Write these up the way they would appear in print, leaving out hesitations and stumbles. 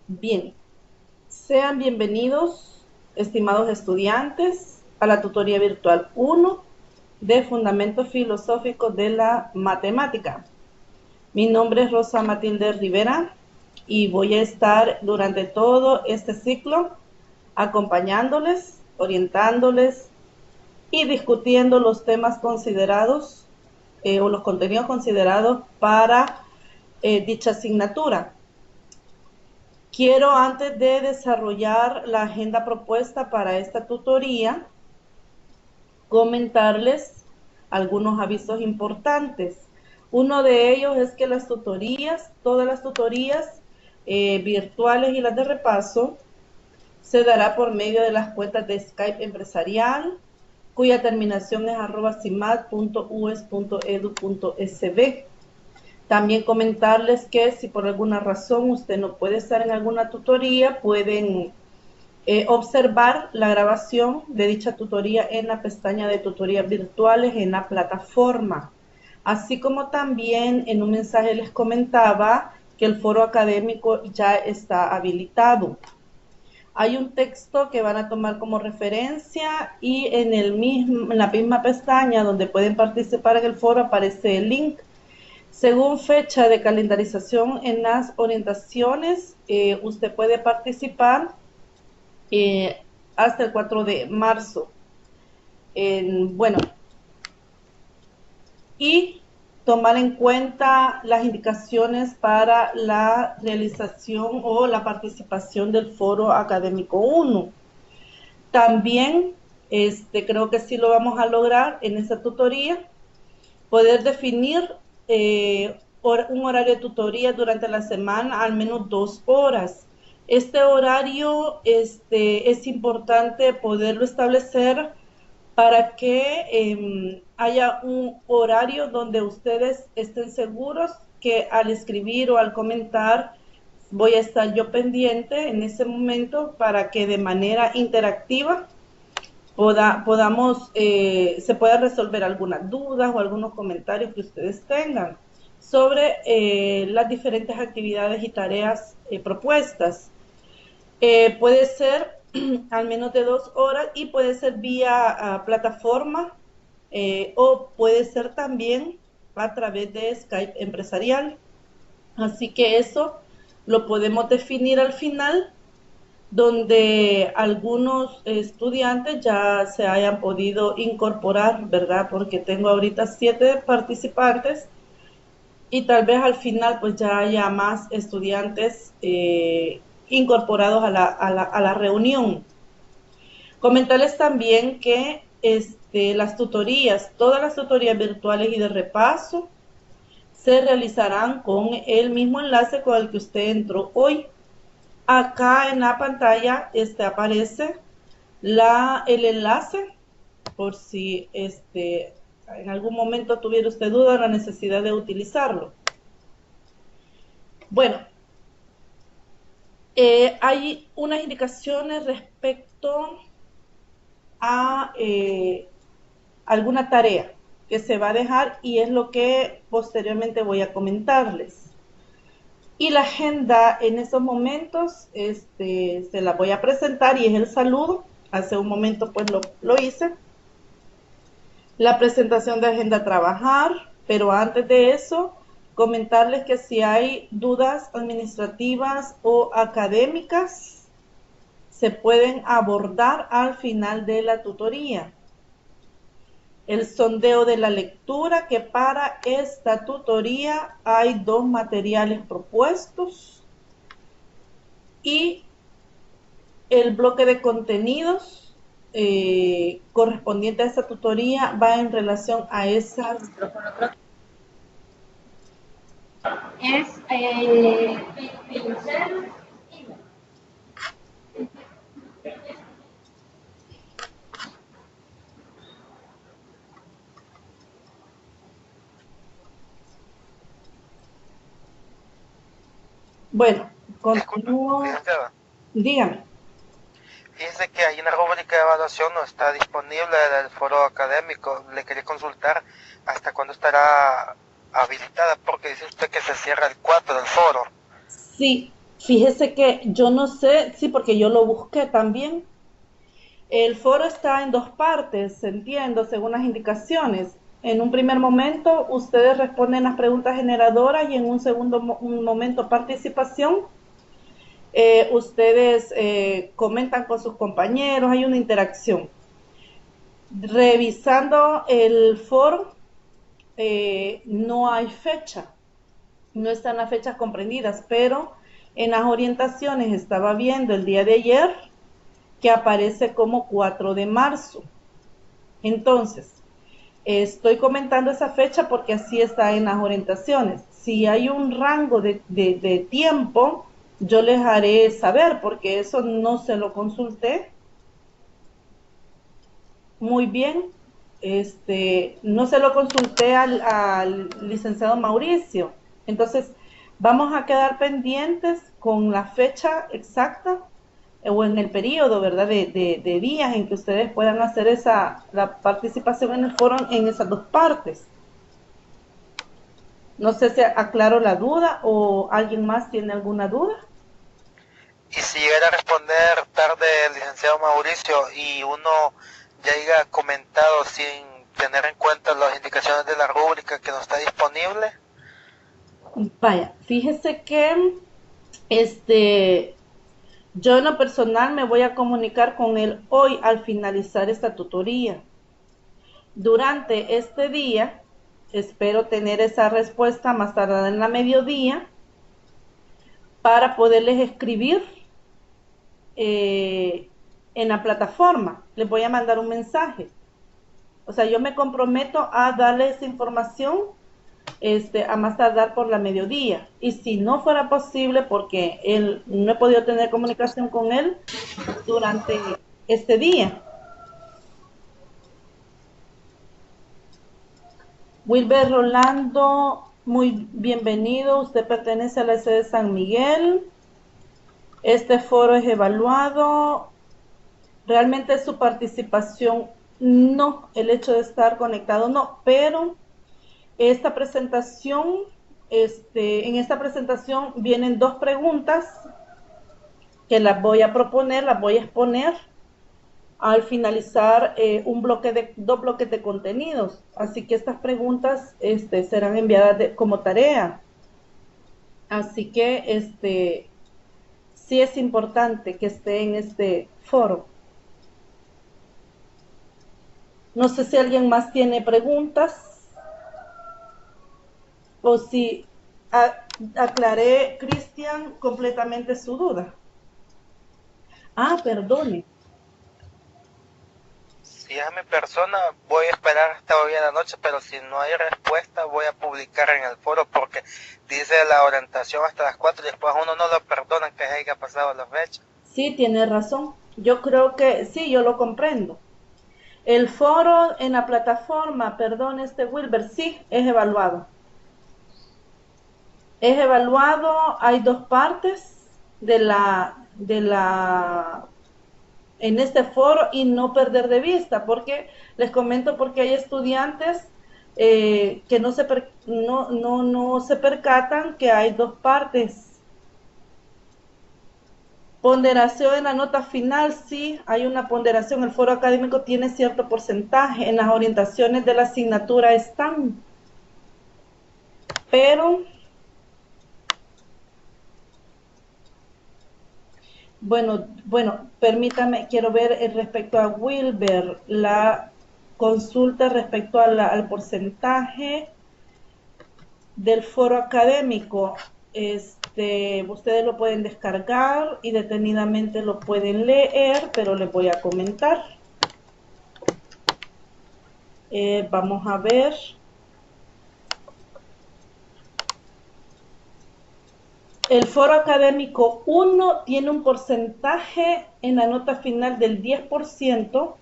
Bien, sean bienvenidos, estimados estudiantes, a la tutoría virtual 1 de Fundamentos Filosóficos de la Matemática. Mi nombre es Rosa Matilde Rivera y voy a estar durante todo este ciclo acompañándoles, orientándoles y discutiendo los temas considerados o los contenidos considerados para dicha asignatura. Quiero, antes de desarrollar la agenda propuesta para esta tutoría, comentarles algunos avisos importantes. Uno de ellos es que las tutorías, todas las tutorías virtuales y las de repaso, se dará por medio de las cuentas de Skype empresarial, cuya terminación es @cimad.ues.edu.sb. También comentarles que si por alguna razón usted no puede estar en alguna tutoría, pueden observar la grabación de dicha tutoría en la pestaña de tutorías virtuales en la plataforma. Así como también en un mensaje les comentaba que el foro académico ya está habilitado. Hay un texto que van a tomar como referencia y en la misma pestaña donde pueden participar en el foro aparece el link. Según fecha de calendarización en las orientaciones, usted puede participar eh, hasta el 4 de marzo. Bueno, y tomar en cuenta las indicaciones para la realización o la participación del foro académico 1. También creo que sí lo vamos a lograr en esta tutoría, poder definir un horario de tutoría durante la semana, al menos 2 horas. Este horario es importante poderlo establecer para que haya un horario donde ustedes estén seguros que al escribir o al comentar voy a estar yo pendiente en ese momento para que de manera interactiva se pueda resolver algunas dudas o algunos comentarios que ustedes tengan sobre las diferentes actividades y tareas propuestas. Puede ser al menos de 2 horas y puede ser vía plataforma o puede ser también a través de Skype empresarial. Así que eso lo podemos definir al final, donde algunos estudiantes ya se hayan podido incorporar, ¿verdad? Porque tengo ahorita 7 participantes y tal vez al final pues ya haya más estudiantes incorporados a la reunión. Comentarles también que las tutorías, todas las tutorías virtuales y de repaso, se realizarán con el mismo enlace con el que usted entró hoy. Acá en la pantalla aparece el enlace por si en algún momento tuviera usted duda o la necesidad de utilizarlo. Bueno, hay unas indicaciones respecto a alguna tarea que se va a dejar y es lo que posteriormente voy a comentarles. Y la agenda en estos momentos se la voy a presentar y es el saludo. Hace un momento pues lo hice. La presentación de agenda a trabajar, pero antes de eso, comentarles que si hay dudas administrativas o académicas, se pueden abordar al final de la tutoría. El sondeo de la lectura, que para esta tutoría hay 2 materiales propuestos, y el bloque de contenidos correspondiente a esta tutoría va en relación a esas. Es bueno, Disculpe, continúo. licenciada. Dígame. Fíjese que hay una rúbrica de evaluación no está disponible del foro académico. Le quería consultar hasta cuándo estará habilitada, porque dice usted que se cierra el 4 del foro. Sí, Fíjese que yo no sé, sí, porque yo lo busqué también. El foro está en dos partes, entiendo, según las indicaciones. En un primer momento, ustedes responden las preguntas generadoras y en un segundo momento, participación. Ustedes comentan con sus compañeros, hay una interacción. Revisando el foro, no hay fecha, no están las fechas comprendidas, pero en las orientaciones estaba viendo el día de ayer que aparece como 4 de marzo. Entonces, estoy comentando esa fecha porque así está en las orientaciones. Si hay un rango de tiempo, yo les haré saber porque eso no se lo consulté muy bien. No se lo consulté al licenciado Mauricio. Entonces, vamos a quedar pendientes con la fecha exacta o en el periodo, ¿verdad? De días en que ustedes puedan hacer la participación en el foro en esas dos partes. No sé si aclaro la duda o alguien más tiene alguna duda. Y si llegara a responder tarde el licenciado Mauricio y uno ya haya comentado sin tener en cuenta las indicaciones de la rúbrica que no está disponible. Vaya, fíjese que yo en lo personal me voy a comunicar con él hoy al finalizar esta tutoría. Durante este día, espero tener esa respuesta más tarde en la mediodía para poderles escribir en la plataforma. Les voy a mandar un mensaje. O sea, yo me comprometo a darles información a más tardar por la mediodía. Y si no fuera posible, porque él no he podido tener comunicación con él durante este día. Wilber Rolando, muy bienvenido. Usted pertenece a la sede de San Miguel. Este foro es evaluado. Realmente su participación no, el hecho de estar conectado no, pero esta presentación, en esta presentación vienen dos preguntas que las voy a proponer, las voy a exponer al finalizar dos bloques de contenidos. Así que estas preguntas serán enviadas como tarea. Así que sí es importante que esté en este foro. No sé si alguien más tiene preguntas o si aclaré, Cristian, completamente su duda. Ah, perdone. Si es mi persona, voy a esperar hasta hoy en la noche, pero si no hay respuesta, voy a publicar en el foro porque dice la orientación hasta las 4 y después uno no lo perdonan que haya pasado la fecha. Sí, tiene razón. Yo creo que sí, yo lo comprendo. El foro en la plataforma, perdón, Wilber, sí, es evaluado. Es evaluado, hay dos partes en este foro y no perder de vista, porque les comento porque hay estudiantes que no se percatan que hay dos partes. Ponderación en la nota final, sí, hay una ponderación. El foro académico tiene cierto porcentaje. En las orientaciones de la asignatura están. Pero, bueno, permítame, quiero ver respecto a Wilber, la consulta respecto al porcentaje del foro académico. Ustedes lo pueden descargar y detenidamente lo pueden leer, pero les voy a comentar. Vamos a ver. El foro académico 1 tiene un porcentaje en la nota final del 10%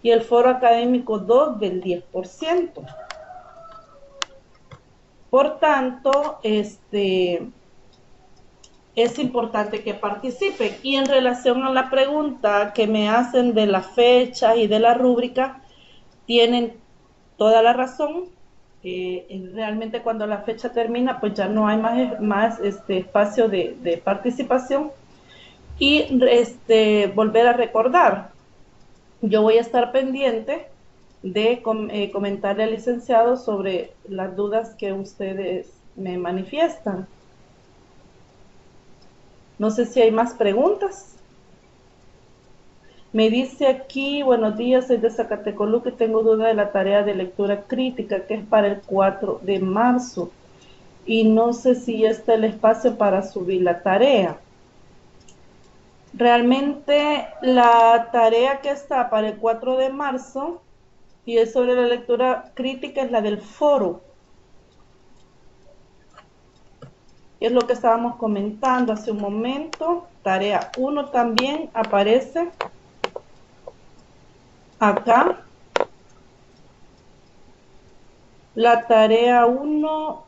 y el foro académico 2 del 10%. Por tanto, es importante que participen. Y en relación a la pregunta que me hacen de la fecha y de la rúbrica, tienen toda la razón. realmente cuando la fecha termina, pues ya no hay más espacio de participación. Y volver a recordar, yo voy a estar pendiente de comentarle al licenciado sobre las dudas que ustedes me manifiestan. No sé si hay más preguntas. Me dice aquí, buenos días, soy de Zacatecolú, que tengo duda de la tarea de lectura crítica, que es para el 4 de marzo. Y no sé si ya está el espacio para subir la tarea. Realmente la tarea que está para el 4 de marzo y es sobre la lectura crítica es la del foro. Es lo que estábamos comentando hace un momento. Tarea 1 también aparece acá. La tarea 1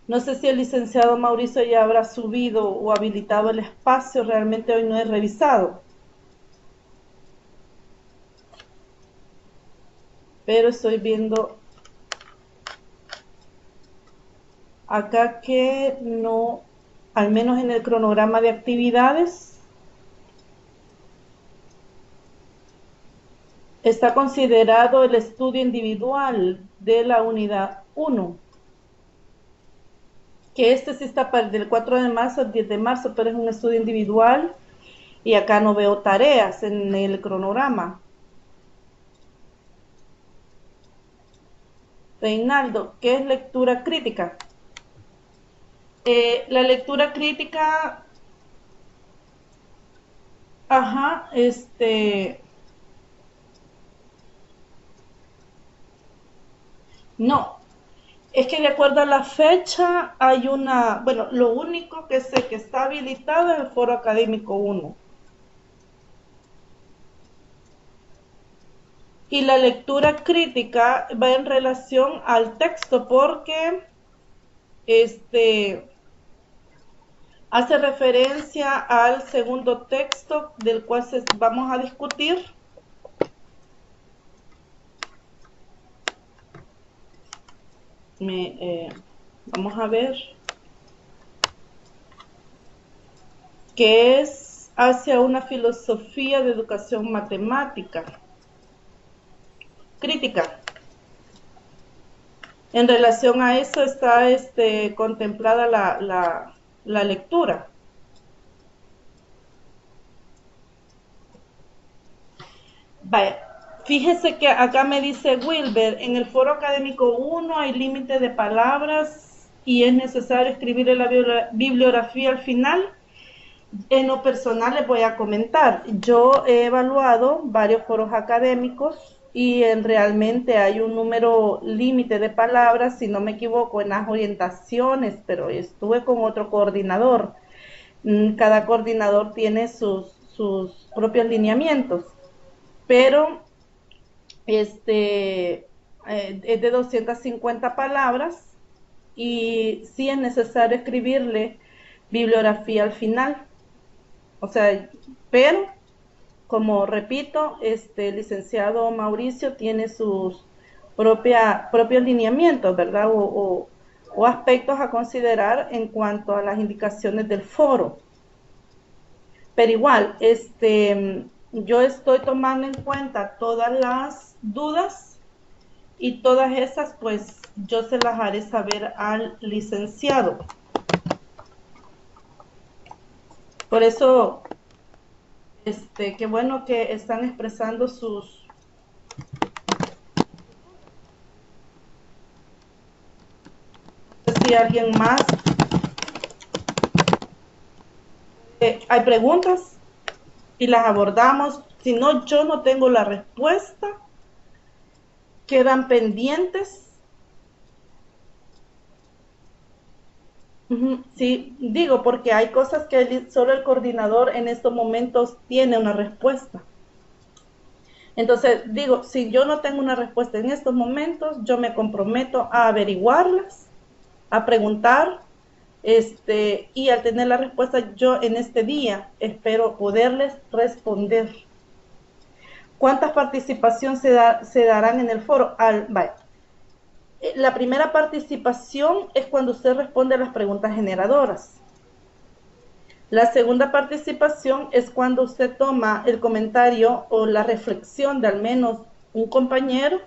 no sé si el licenciado Mauricio ya habrá subido o habilitado el espacio, realmente hoy no he revisado. Pero estoy viendo acá que no, al menos en el cronograma de actividades, está considerado el estudio individual de la unidad 1. Que sí está para del 4 de marzo al 10 de marzo, pero es un estudio individual y acá no veo tareas en el cronograma. Reinaldo, ¿qué es lectura crítica? La lectura crítica, ajá, no, es que de acuerdo a la fecha hay una, bueno, lo único que sé que está habilitado es el Foro Académico 1. Y la lectura crítica va en relación al texto porque hace referencia al segundo texto del cual vamos a discutir. Vamos a ver, que es hacia una filosofía de educación matemática, crítica. En relación a eso está contemplada la lectura. Vaya, fíjese que acá me dice Wilber, en el foro académico 1 hay límite de palabras y es necesario escribir la bibliografía al final. En lo personal les voy a comentar, yo he evaluado varios foros académicos y realmente hay un número límite de palabras, si no me equivoco, en las orientaciones, pero estuve con otro coordinador. Cada coordinador tiene sus propios lineamientos, pero es de 250 palabras y sí es necesario escribirle bibliografía al final. O sea, pero como repito, el licenciado Mauricio tiene sus propios lineamientos, ¿verdad? O aspectos a considerar en cuanto a las indicaciones del foro. Pero igual, yo estoy tomando en cuenta todas las dudas y todas esas, pues yo se las haré saber al licenciado. Por eso, qué bueno que están expresando sus... No sé si alguien más... hay preguntas y las abordamos. Si no, yo no tengo la respuesta. Quedan pendientes. Sí, digo, porque hay cosas que solo el coordinador en estos momentos tiene una respuesta. Entonces, digo, si yo no tengo una respuesta en estos momentos, yo me comprometo a averiguarlas, a preguntar, y al tener la respuesta yo en este día espero poderles responder. ¿Cuántas participaciones se darán en el foro? Vaya. La primera participación es cuando usted responde a las preguntas generadoras. La segunda participación es cuando usted toma el comentario o la reflexión de al menos un compañero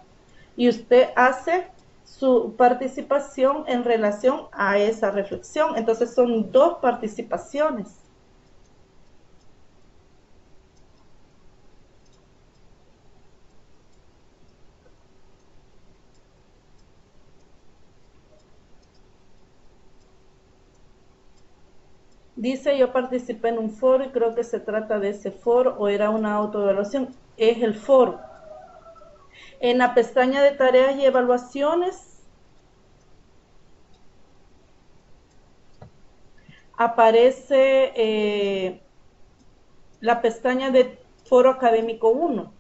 y usted hace su participación en relación a esa reflexión. Entonces son dos participaciones. Dice, yo participé en un foro y creo que se trata de ese foro o era una autoevaluación. Es el foro. En la pestaña de tareas y evaluaciones aparece la pestaña de Foro Académico 1.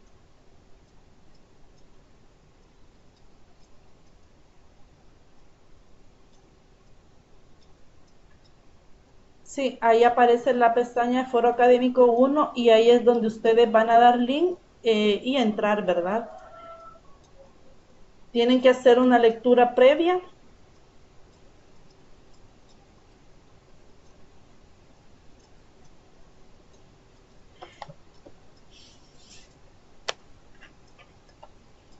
Sí, ahí aparece la pestaña de Foro Académico 1 y ahí es donde ustedes van a dar link y entrar, ¿verdad? Tienen que hacer una lectura previa.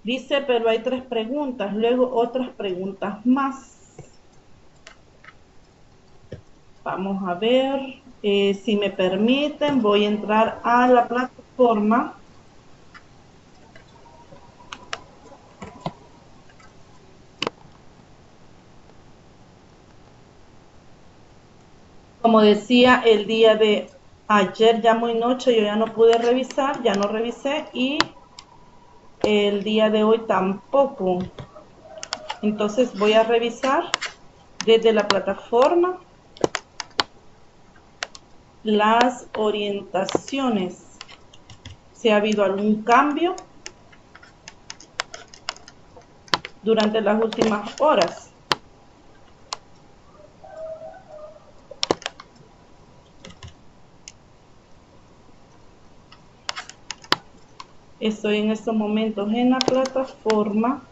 Dice, pero hay 3 preguntas, luego otras preguntas más. Vamos a ver, si me permiten, voy a entrar a la plataforma. Como decía, el día de ayer ya muy noche yo ya no pude revisar, ya no revisé y el día de hoy tampoco. Entonces voy a revisar desde la plataforma las orientaciones, si ha habido algún cambio durante las últimas horas. Estoy en estos momentos en la plataforma.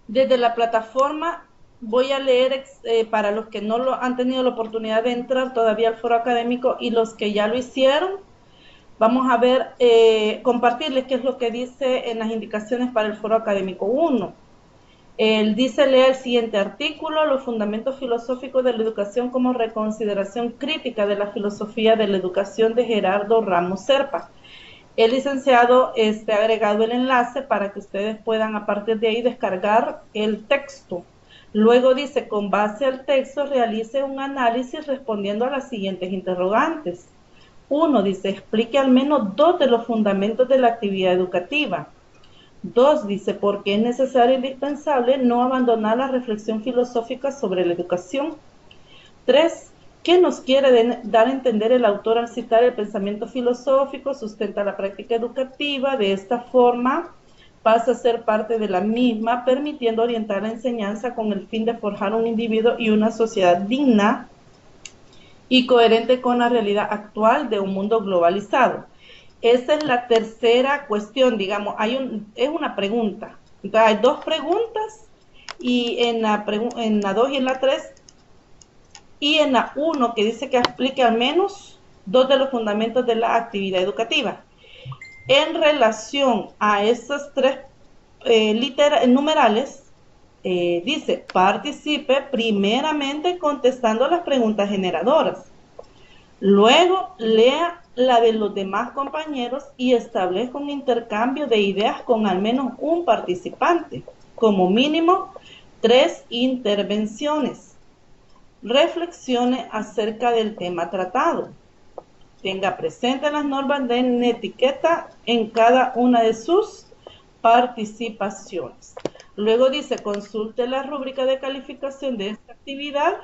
Desde la plataforma voy a leer para los que no han tenido la oportunidad de entrar todavía al foro académico y los que ya lo hicieron. Vamos a ver, compartirles qué es lo que dice en las indicaciones para el foro académico 1. Él dice, lea el siguiente artículo, los fundamentos filosóficos de la educación como reconsideración crítica de la filosofía de la educación de Gerardo Ramos Serpa. El licenciado ha agregado el enlace para que ustedes puedan a partir de ahí descargar el texto. Luego dice, con base al texto realice un análisis respondiendo a las siguientes interrogantes. 1, dice, explique al menos 2 de los fundamentos de la actividad educativa. 2, dice, por qué es necesario e indispensable no abandonar la reflexión filosófica sobre la educación. 3, ¿qué nos quiere dar a entender el autor al citar el pensamiento filosófico? Sustenta la práctica educativa, de esta forma pasa a ser parte de la misma, permitiendo orientar la enseñanza con el fin de forjar un individuo y una sociedad digna y coherente con la realidad actual de un mundo globalizado. Esa es la tercera cuestión, digamos, es una pregunta. Entonces hay 2 preguntas y en la 2 y en la 3 y en la 1 que dice que explique al menos 2 de los fundamentos de la actividad educativa. En relación a esas 3 numerales, dice, participe primeramente contestando las preguntas generadoras. Luego, lea la de los demás compañeros y establezca un intercambio de ideas con al menos un participante. Como mínimo, 3 intervenciones. Reflexione acerca del tema tratado. Tenga presente las normas de etiqueta en cada una de sus participaciones. Luego dice, consulte la rúbrica de calificación de esta actividad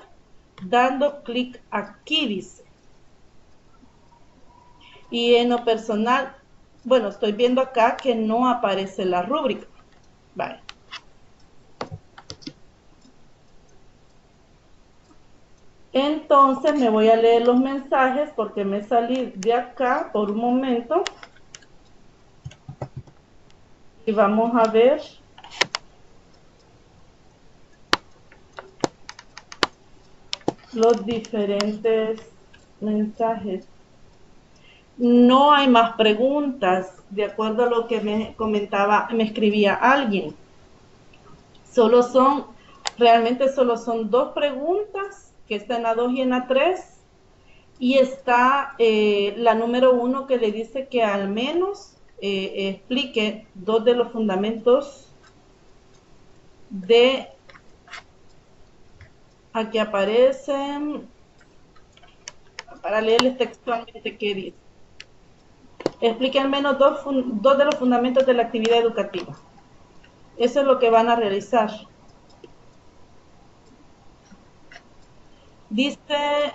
dando clic aquí, dice. Y en lo personal, bueno, estoy viendo acá que no aparece la rúbrica. Vale. Entonces me voy a leer los mensajes porque me salí de acá por un momento y vamos a ver los diferentes mensajes. No hay más preguntas, de acuerdo a lo que me comentaba, me escribía alguien. Realmente solo son 2 preguntas, que está en la 2 y en la 3, y está la número 1 que le dice que al menos explique 2 de los fundamentos de, aquí aparecen, para leerles textualmente qué dice. Explique al menos 2 de los fundamentos de la actividad educativa. Eso es lo que van a realizar. Dice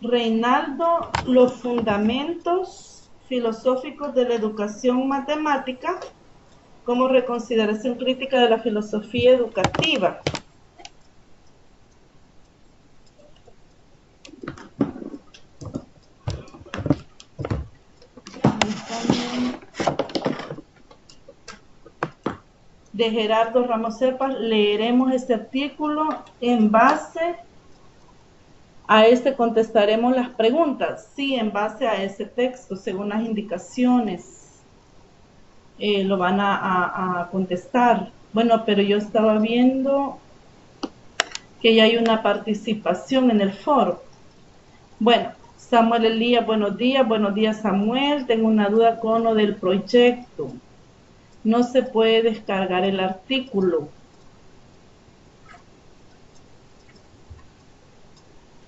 Reinaldo, los fundamentos filosóficos de la educación matemática como reconsideración crítica de la filosofía educativa. De Gerardo Ramos Cepas, leeremos este artículo en base a este contestaremos las preguntas, sí, en base a ese texto, según las indicaciones, lo van a contestar. Bueno, pero yo estaba viendo que ya hay una participación en el foro. Bueno, Samuel Elías, buenos días Samuel, tengo una duda con lo del proyecto. No se puede descargar el artículo.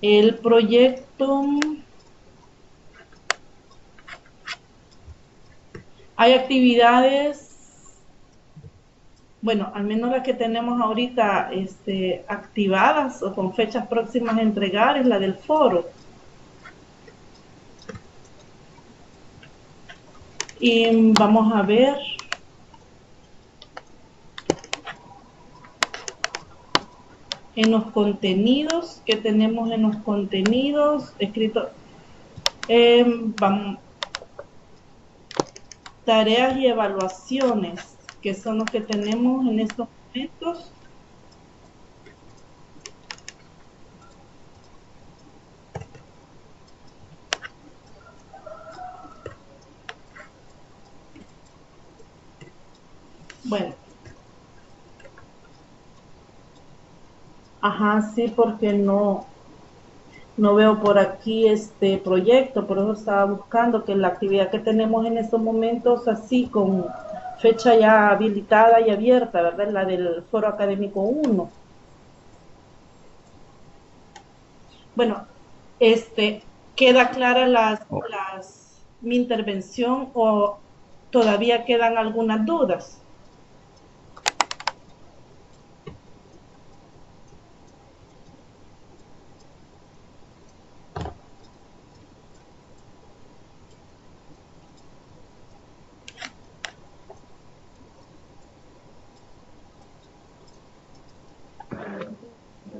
El proyecto, hay actividades, bueno, al menos las que tenemos ahorita activadas o con fechas próximas a entregar es la del foro. Y vamos a ver. En los contenidos, que tenemos en los contenidos, escrito, tareas y evaluaciones, que son los que tenemos en estos momentos. Bueno. Ajá, sí, porque no veo por aquí este proyecto, por eso estaba buscando que la actividad que tenemos en estos momentos, así con fecha ya habilitada y abierta, ¿verdad? La del Foro Académico 1. Bueno, ¿queda clara mi intervención o todavía quedan algunas dudas?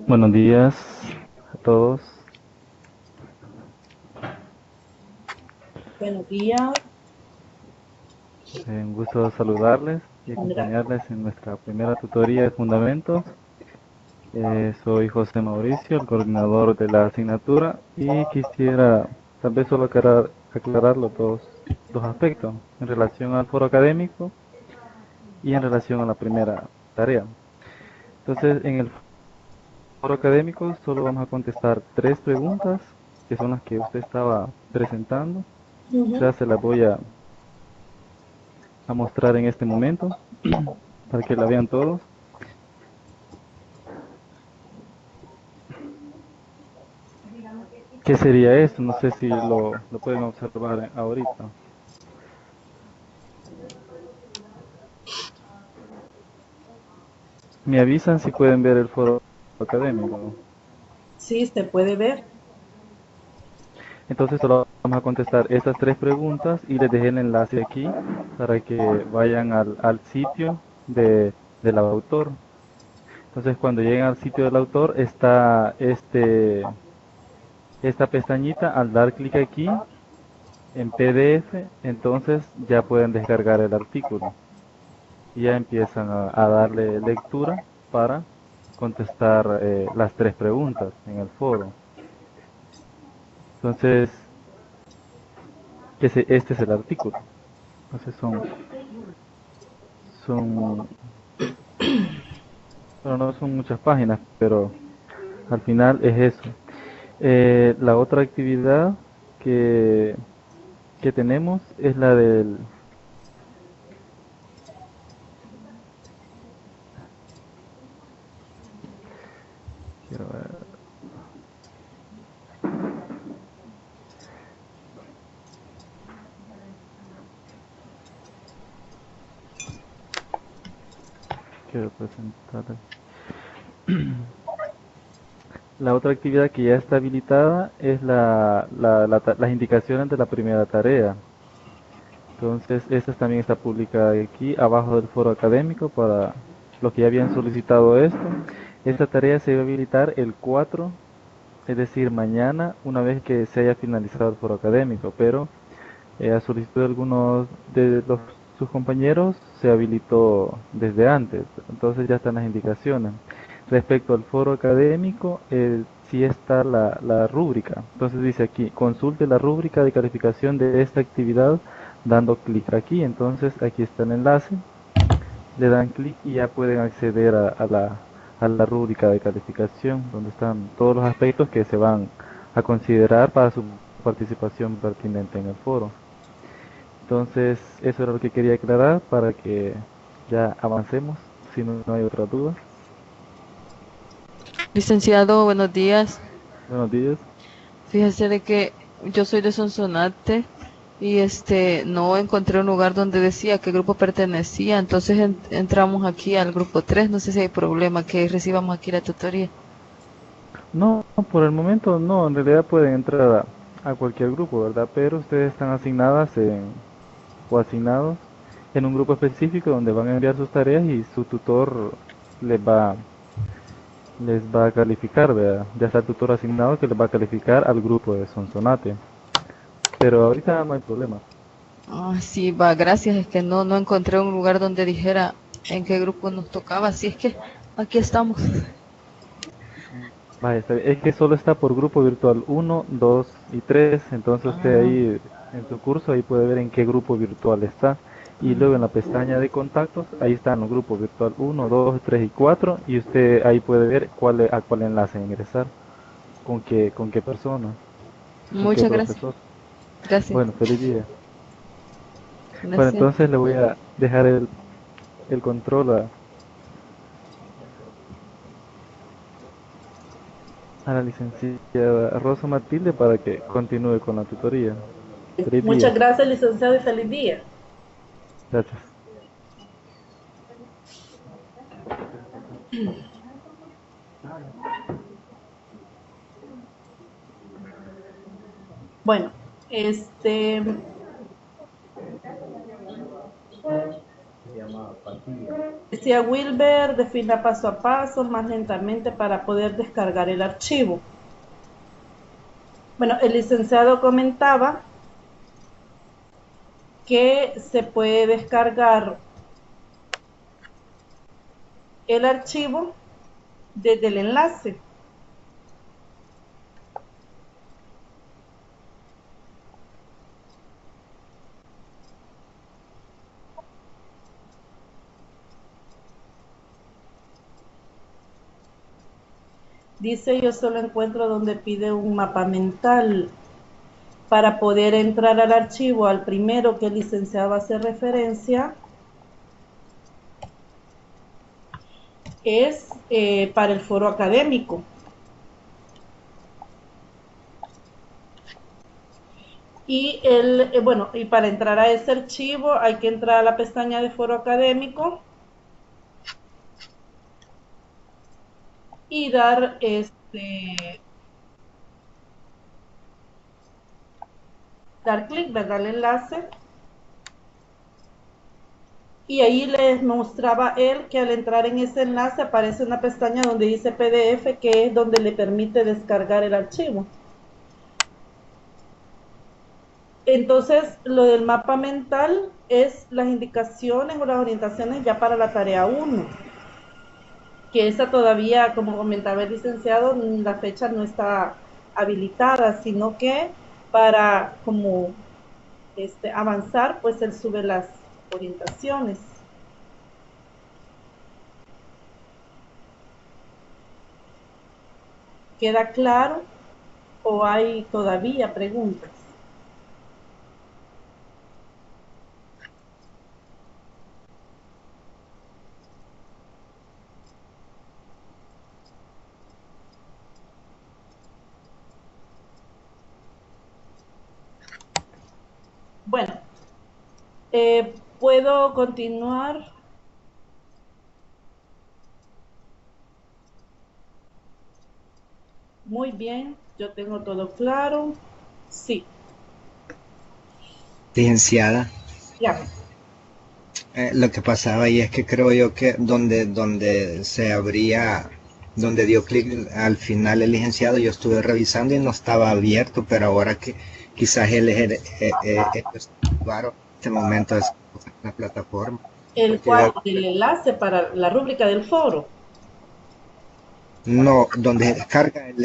Buenos días a todos. Buenos días. Un gusto saludarles y acompañarles en nuestra primera tutoría de fundamentos. Soy José Mauricio, el coordinador de la asignatura, y quisiera tal vez solo aclarar los dos aspectos en relación al foro académico y en relación a la primera tarea. Entonces, en el foro académico solo vamos a contestar 3 preguntas, que son las que usted estaba presentando. Ya se las voy a mostrar en este momento para que la vean todos. ¿Qué sería esto? No sé si lo pueden observar ahorita. Me avisan si pueden ver el foro académico. Sí, se puede ver. Entonces solo vamos a contestar estas 3 preguntas y les dejé el enlace aquí para que vayan al sitio de, del autor. Entonces cuando llegan al sitio del autor está esta pestañita, al dar clic aquí en PDF, entonces ya pueden descargar el artículo y ya empiezan a darle lectura para contestar las 3 preguntas en el foro. Entonces, este es el artículo. Entonces son, bueno, no son muchas páginas, pero al final es eso. La otra actividad que, que tenemos es la del... Quiero ver, quiero presentar. La otra actividad que ya está habilitada es las indicaciones de la primera tarea. Entonces, esta también está publicada aquí abajo del foro académico para los que ya habían solicitado esto. Esta tarea se va a habilitar el 4, es decir, mañana, una vez que se haya finalizado el foro académico, pero a solicitud de algunos de sus compañeros se habilitó desde antes, entonces ya están las indicaciones. Respecto al foro académico, sí está la rúbrica. Entonces dice aquí, consulte la rúbrica de calificación de esta actividad dando clic aquí. Entonces aquí está el enlace, le dan clic y ya pueden acceder a la rúbrica de calificación, donde están todos los aspectos que se van a considerar para su participación pertinente en el foro. Entonces, eso era lo que quería aclarar para que ya avancemos, si no hay otra duda. Licenciado, buenos días. Buenos días. Fíjese de que yo soy de Sonsonate y no encontré un lugar donde decía a qué grupo pertenecía, entonces entramos aquí al grupo 3. No sé si hay problema que recibamos aquí la tutoría. No, por el momento no, en realidad pueden entrar a cualquier grupo, ¿verdad? Pero ustedes están asignadas o asignados en un grupo específico donde van a enviar sus tareas y su tutor les va, les va a calificar, ¿verdad? Ya está el tutor asignado que les va a calificar al grupo de Sonsonate. Pero ahorita no hay problema. Ah, sí, va, gracias, es que no encontré un lugar donde dijera en qué grupo nos tocaba, así es que aquí estamos. Vaya, es que solo está por grupo virtual 1, 2 y 3, entonces usted Ah, ahí en su curso ahí puede ver en qué grupo virtual está. Y luego en la pestaña de contactos, ahí están los grupos virtual 1, 2, 3 y 4 y usted ahí puede ver a cuál enlace ingresar, con qué persona, con qué muchas gracias. profesor. Gracias. Bueno, feliz día. Bueno, Gracias. entonces le voy a dejar el control a la licenciada Rosa Matilde para que continúe con la tutoría. Feliz día. Muchas gracias, licenciado, y feliz día. Gracias. Bueno, decía Wilber, defina paso a paso, más lentamente para poder descargar el archivo. Bueno, el licenciado comentaba que se puede descargar el archivo desde el enlace. Dice, yo solo encuentro donde pide un mapa mental. Para poder entrar al archivo, al primero que el licenciado hace referencia, es para el foro académico. Y bueno, y para entrar a ese archivo hay que entrar a la pestaña de foro académico y dar dar clic, ¿verdad? El enlace. y ahí les mostraba él que al entrar en ese enlace aparece una pestaña donde dice PDF, que es donde le permite descargar el archivo. Entonces, lo del mapa mental es las indicaciones o las orientaciones ya para la tarea 1, que esa todavía, como comentaba el licenciado, la fecha no está habilitada, sino que para como avanzar, pues él sube las orientaciones. ¿Queda claro o hay todavía preguntas? Bueno, ¿puedo continuar? Muy bien, yo tengo todo claro. Sí, Licenciada, ya. lo que pasaba ahí es que creo yo que donde se abría, donde dio clic al final el licenciado, yo estuve revisando y no estaba abierto, pero ahora que quizás él es claro, en este momento es la plataforma. El Porque yo, cual, el enlace para la rúbrica del foro. no, donde descarga el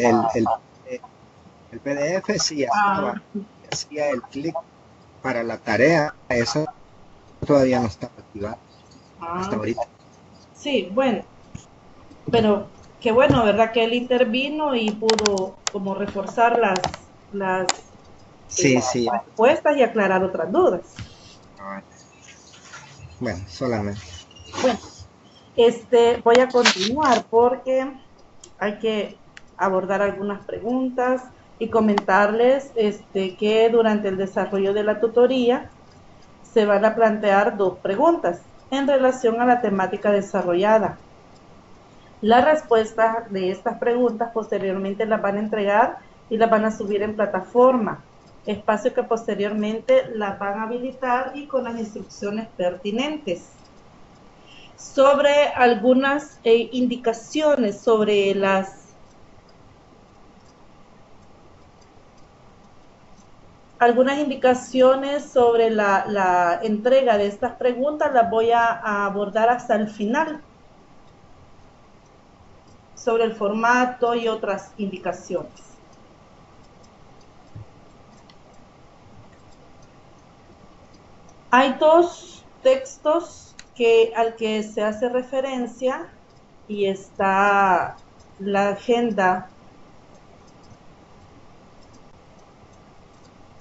PDF, sí Ah, estaba, hacía el clic para la tarea, eso todavía no está activado hasta ah, ahorita. sí, bueno, pero qué bueno, ¿verdad? Que él intervino y pudo como reforzar las Sí, sí. respuestas y aclarar otras dudas. Bueno, solamente. Bueno, voy a continuar porque hay que abordar algunas preguntas y comentarles que durante el desarrollo de la tutoría se van a plantear dos preguntas en relación a la temática desarrollada. Las respuestas de estas preguntas posteriormente las van a entregar y las van a subir en plataforma, espacio que posteriormente las van a habilitar y con las instrucciones pertinentes. Sobre algunas indicaciones sobre algunas indicaciones sobre la entrega de estas preguntas las voy a abordar hasta el final, sobre el formato y otras indicaciones. Hay dos textos al que se hace referencia y está la agenda.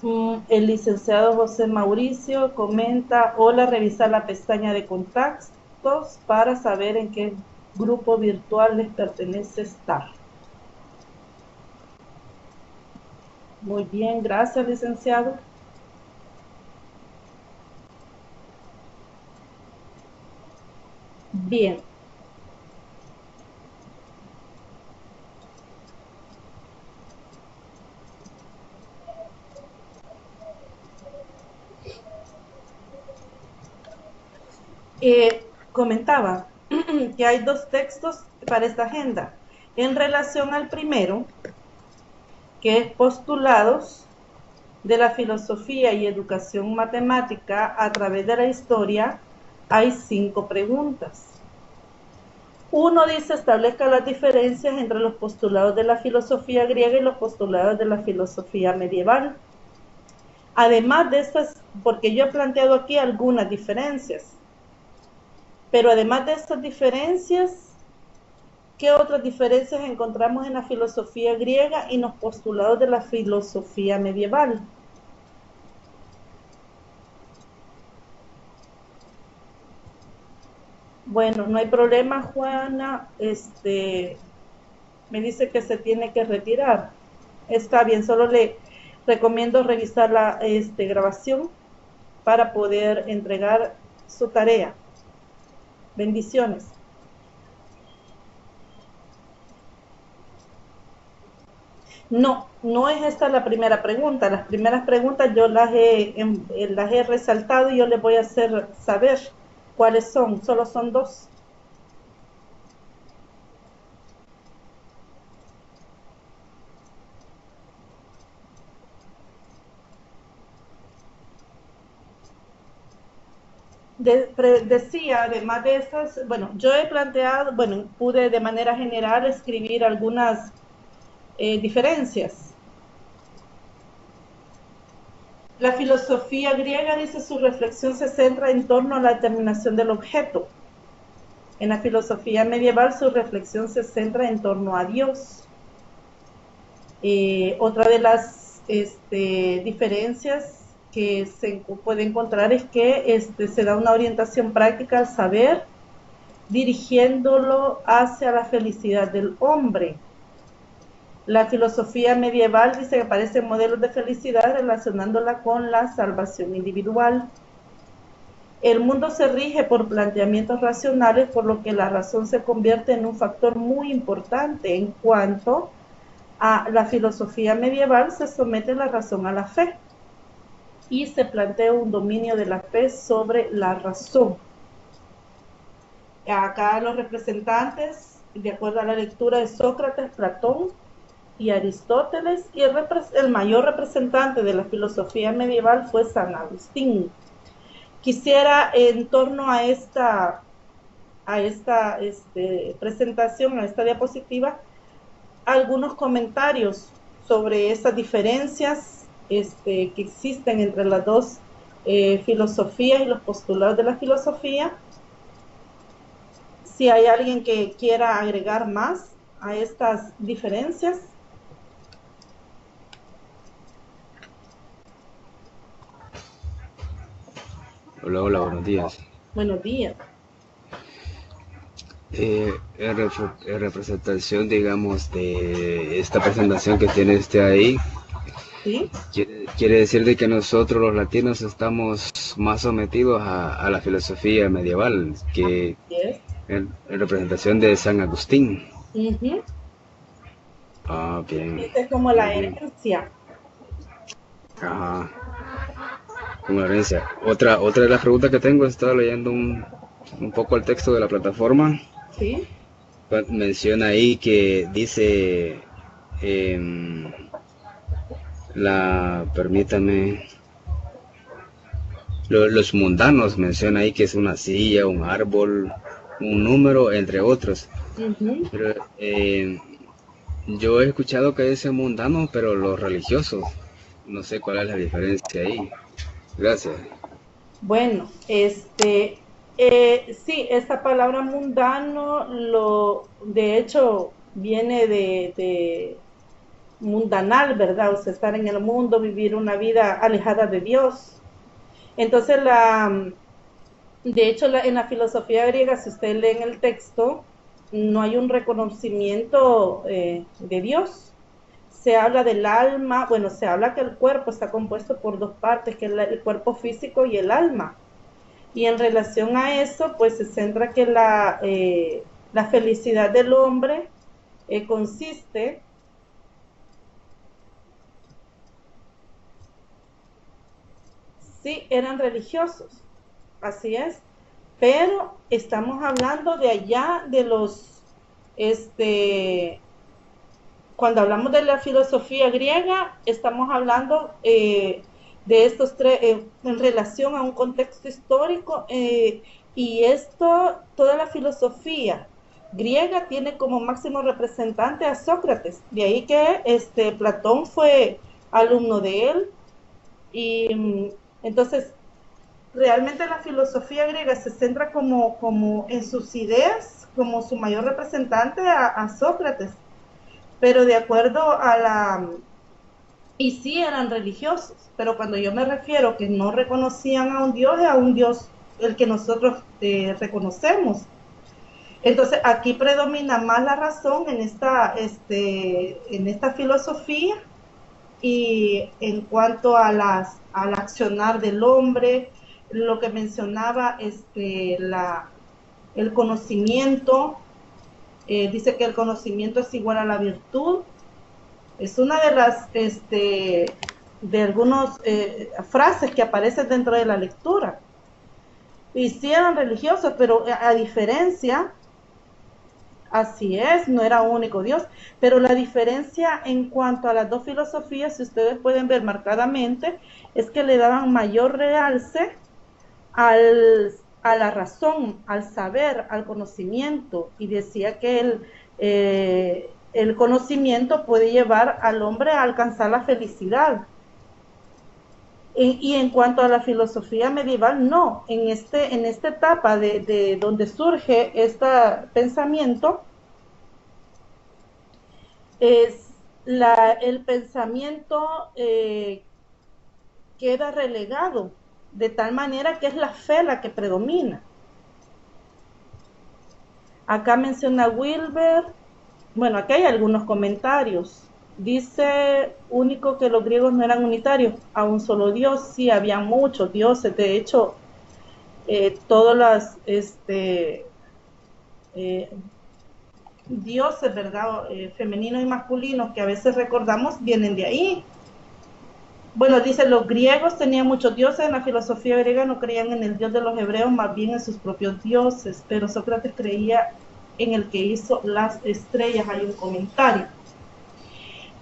El licenciado José Mauricio comenta: hola, revisa la pestaña de contactos para saber en qué grupo virtual les pertenece estar. Muy bien, gracias, licenciado. Bien. Comentaba que hay dos textos para esta agenda. En relación al primero, que es postulados de la filosofía y educación matemática a través de la historia, hay 5 preguntas. Uno dice: establezca las diferencias entre los postulados de la filosofía griega y los postulados de la filosofía medieval. Además de estas, porque yo he planteado aquí algunas diferencias, pero además de estas diferencias, ¿qué otras diferencias encontramos en la filosofía griega y en los postulados de la filosofía medieval? Bueno, no hay problema, Juana. Me dice que se tiene que retirar. Está bien, solo le recomiendo revisar la grabación para poder entregar su tarea. Bendiciones. No, no es esta la primera pregunta. Las primeras preguntas yo las he resaltado y yo les voy a hacer saber ¿Cuáles son? Solo son dos. Decía, además de esas, bueno, yo he planteado, bueno, pude de manera general escribir algunas diferencias. La filosofía griega, dice, su reflexión se centra en torno a la determinación del objeto. En la filosofía medieval, su reflexión se centra en torno a Dios. Otra de las diferencias que se puede encontrar es que se da una orientación práctica al saber, dirigiéndolo hacia la felicidad del hombre. La filosofía medieval dice que aparecen modelos de felicidad relacionándola con la salvación individual. El mundo se rige por planteamientos racionales, por lo que la razón se convierte en un factor muy importante. En cuanto a la filosofía medieval, se somete la razón a la fe y se plantea un dominio de la fe sobre la razón. Acá los representantes, de acuerdo a la lectura de Sócrates, Platón y Aristóteles, y el mayor representante de la filosofía medieval fue San Agustín. Quisiera, en torno a esta presentación, a esta diapositiva, algunos comentarios sobre estas diferencias que existen entre las dos filosofías y los postulados de la filosofía. Si hay alguien que quiera agregar más a estas diferencias. Hola, hola, buenos días. Buenos días. En representación, digamos, de esta presentación que tiene usted ahí, ¿sí? Quiere decir de que nosotros los latinos estamos más sometidos a la filosofía medieval que en representación de San Agustín. Uh-huh. Ah, bien. Esta es como la herencia. Ajá. Como la herencia. Otra de las preguntas que tengo, estaba leyendo un poco el texto de la plataforma. Sí. Menciona ahí que dice permítame, los mundanos, menciona ahí que es una silla, un árbol, un número, entre otros. Uh-huh. Pero yo he escuchado que dice mundano, pero los religiosos, no sé cuál es la diferencia ahí. Gracias. Bueno, sí, esta palabra mundano, de hecho, viene de mundanal, ¿verdad? O sea, estar en el mundo, vivir una vida alejada de Dios. Entonces, de hecho, en la filosofía griega, si usted lee en el texto, no hay un reconocimiento de Dios. Se habla del alma, bueno, se habla que el cuerpo está compuesto por dos partes, que es el cuerpo físico y el alma. Y en relación a eso, pues se centra que la felicidad del hombre consiste sí, eran religiosos, así es, pero estamos hablando de allá de los, cuando hablamos de la filosofía griega, estamos hablando de estos tres, en relación a un contexto histórico, y toda la filosofía griega tiene como máximo representante a Sócrates, de ahí que Platón fue alumno de él, y entonces realmente la filosofía griega se centra como en sus ideas, como su mayor representante a Sócrates, pero de acuerdo a y sí eran religiosos, pero cuando yo me refiero que no reconocían a un Dios el que nosotros reconocemos. Entonces aquí predomina más la razón en esta filosofía, y en cuanto al accionar del hombre, lo que mencionaba el conocimiento, dice que el conocimiento es igual a la virtud. Es una de las de algunas frases que aparecen dentro de la lectura. Y sí eran religiosos, pero a diferencia, así es, no era un único Dios, pero la diferencia en cuanto a las dos filosofías, si ustedes pueden ver marcadamente, es que le daban mayor realce a la razón, al saber, al conocimiento, y decía que el conocimiento puede llevar al hombre a alcanzar la felicidad. Y en cuanto a la filosofía medieval, no, en esta etapa de donde surge este pensamiento, es el pensamiento queda relegado, de tal manera que es la fe la que predomina. Acá menciona Wilber, bueno, aquí hay algunos comentarios. Dice, único que los griegos no eran unitarios, a un solo Dios, sí, había muchos dioses, de hecho, todos los dioses, ¿verdad? Femeninos y masculinos que a veces recordamos, vienen de ahí. Bueno, dice, los griegos tenían muchos dioses, en la filosofía griega no creían en el dios de los hebreos, más bien en sus propios dioses, pero Sócrates creía en el que hizo las estrellas, hay un comentario.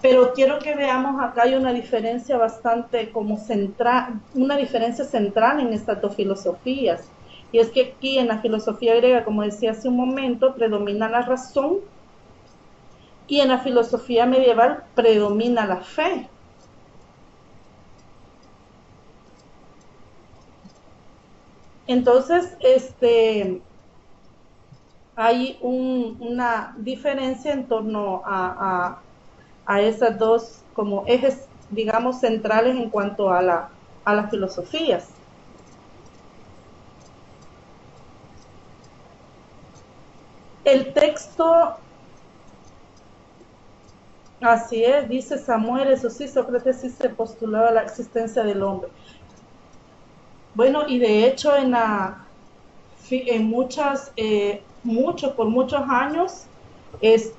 Pero quiero que veamos, acá hay una diferencia bastante como central, una diferencia central en estas dos filosofías. Y es que aquí en la filosofía griega, como decía hace un momento, predomina la razón, y en la filosofía medieval predomina la fe. Entonces, hay una diferencia en torno a esas dos como ejes, digamos, centrales en cuanto a las filosofías. El texto, así es, dice Samuel, eso sí, Sócrates sí se postulaba la existencia del hombre. Bueno, y de hecho por muchos años, el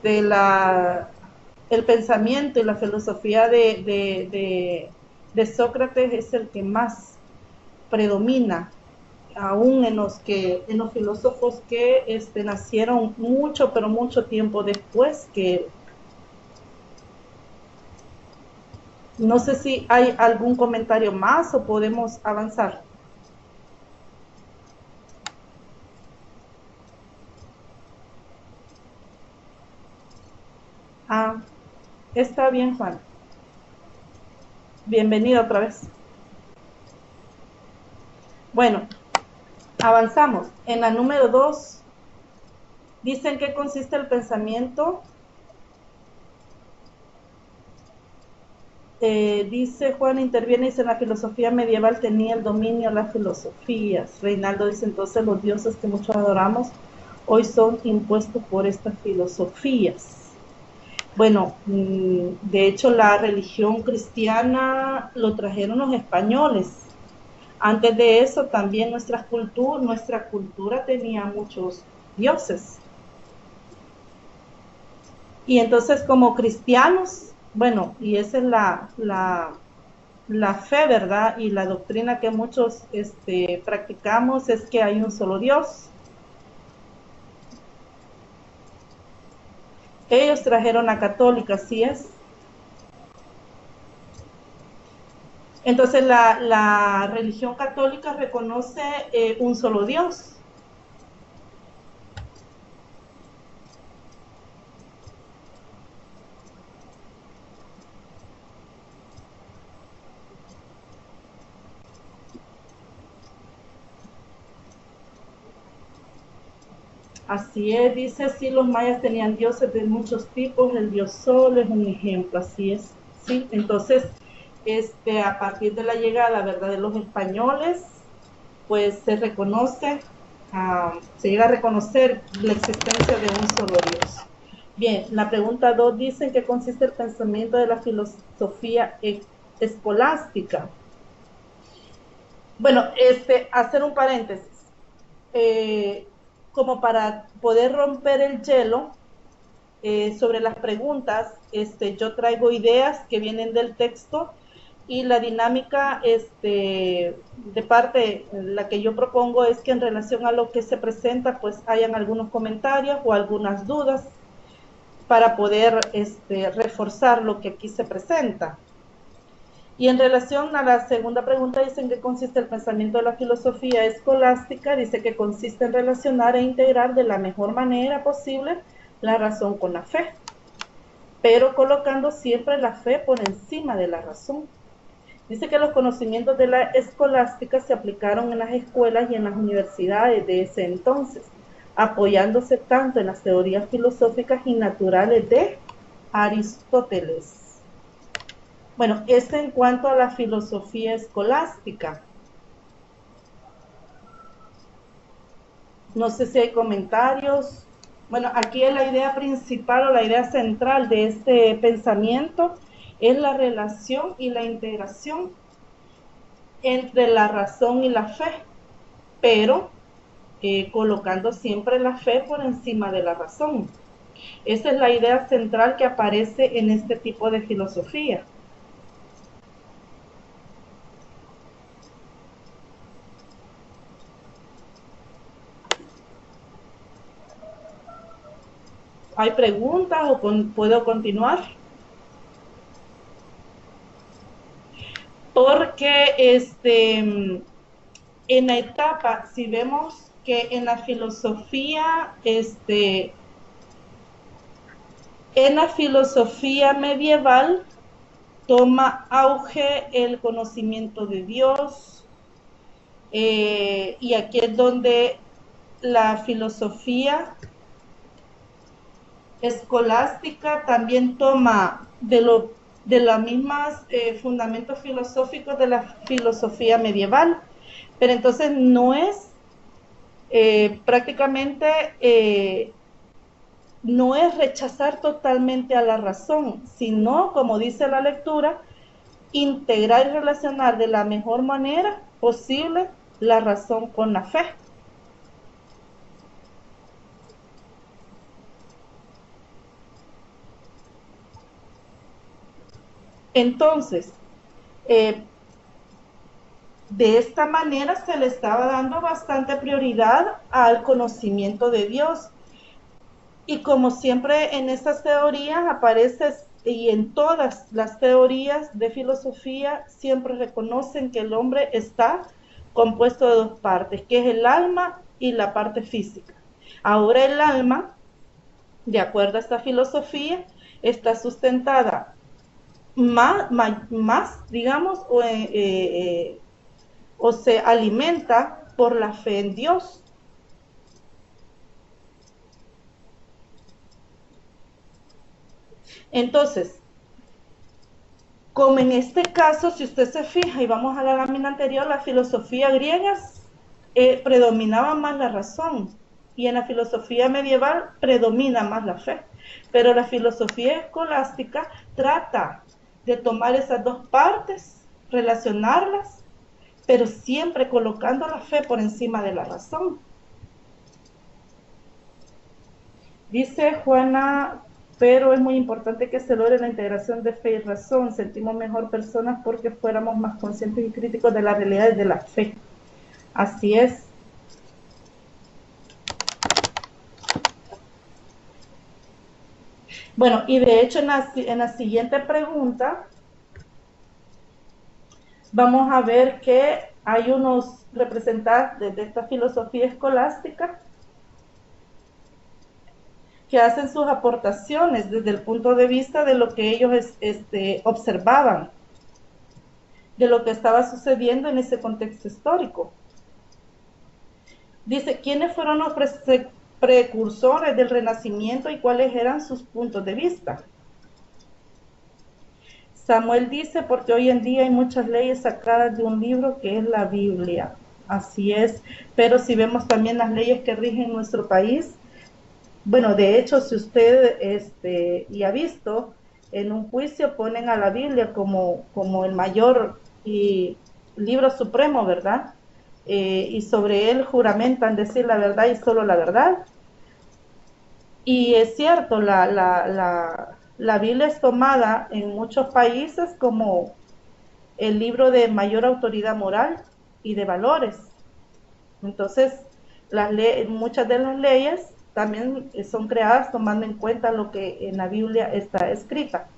pensamiento y la filosofía de Sócrates es el que más predomina, aún en los filósofos que nacieron mucho, pero mucho tiempo después que él. No sé si hay algún comentario más o podemos avanzar. Ah, está bien, Juan. Bienvenido otra vez. Bueno, avanzamos. En la número 2, dice en qué consiste el pensamiento. Dice Juan, interviene y dice, en la filosofía medieval tenía el dominio las filosofías. Reinaldo dice, entonces los dioses que muchos adoramos hoy son impuestos por estas filosofías. Bueno, de hecho la religión cristiana lo trajeron los españoles. Antes de eso también nuestra cultura tenía muchos dioses. Y entonces como cristianos, bueno, y esa es la fe, ¿verdad? Y la doctrina que muchos practicamos es que hay un solo Dios. Ellos trajeron la católica, ¿sí es? Entonces la religión católica reconoce un solo Dios. Así es, dice, sí, los mayas tenían dioses de muchos tipos, el dios Sol es un ejemplo, así es, sí. Entonces, a partir de la llegada, ¿verdad?, de los españoles, pues se llega a reconocer la existencia de un solo Dios. Bien, la pregunta 2 dice en qué consiste el pensamiento de la filosofía escolástica. Bueno, hacer un paréntesis. Como para poder romper el hielo sobre las preguntas, yo traigo ideas que vienen del texto y la dinámica de parte, la que yo propongo es que en relación a lo que se presenta, pues hayan algunos comentarios o algunas dudas para poder reforzar lo que aquí se presenta. Y en relación a la segunda pregunta, dice en qué consiste el pensamiento de la filosofía escolástica. Dice que consiste en relacionar e integrar de la mejor manera posible la razón con la fe, pero colocando siempre la fe por encima de la razón. Dice que los conocimientos de la escolástica se aplicaron en las escuelas y en las universidades de ese entonces, apoyándose tanto en las teorías filosóficas y naturales de Aristóteles. Bueno, esto en cuanto a la filosofía escolástica. No sé si hay comentarios. Bueno, aquí la idea principal o la idea central de este pensamiento es la relación y la integración entre la razón y la fe, pero colocando siempre la fe por encima de la razón. Esa es la idea central que aparece en este tipo de filosofía. ¿Hay preguntas o puedo continuar? Porque en la etapa, si vemos que en la filosofía, en la filosofía medieval toma auge el conocimiento de Dios, y aquí es donde la filosofía escolástica también toma de los mismos fundamentos filosóficos de la filosofía medieval, pero entonces no es prácticamente no es rechazar totalmente a la razón, sino, como dice la lectura, integrar y relacionar de la mejor manera posible la razón con la fe. Entonces, de esta manera se le estaba dando bastante prioridad al conocimiento de Dios. Y como siempre en estas teorías aparece, y en todas las teorías de filosofía siempre reconocen que el hombre está compuesto de dos partes, que es el alma y la parte física. Ahora el alma, de acuerdo a esta filosofía, está sustentada más digamos, o se alimenta por la fe en Dios. Entonces, como en este caso, si usted se fija y vamos a la lámina anterior, la filosofía griega predominaba más la razón, y en la filosofía medieval predomina más la fe, pero la filosofía escolástica trata de tomar esas dos partes, relacionarlas, pero siempre colocando la fe por encima de la razón. Dice Juana, pero es muy importante que se logre la integración de fe y razón. Sentimos mejor personas porque fuéramos más conscientes y críticos de las realidades de la fe. Así es. Bueno, y de hecho en la siguiente pregunta vamos a ver que hay unos representantes de esta filosofía escolástica que hacen sus aportaciones desde el punto de vista de lo que ellos observaban, de lo que estaba sucediendo en ese contexto histórico. Dice, ¿quiénes fueron los precursores del Renacimiento y cuáles eran sus puntos de vista? Samuel dice, porque hoy en día hay muchas leyes sacadas de un libro que es la Biblia. Así es, pero si vemos también las leyes que rigen nuestro país, bueno, de hecho, si usted y ha visto, en un juicio ponen a la Biblia como el mayor libro supremo, ¿verdad? Y sobre él juramentan decir la verdad y solo la verdad. Y es cierto, la Biblia es tomada en muchos países como el libro de mayor autoridad moral y de valores. Entonces, muchas de las leyes también son creadas tomando en cuenta lo que en la Biblia está escrita.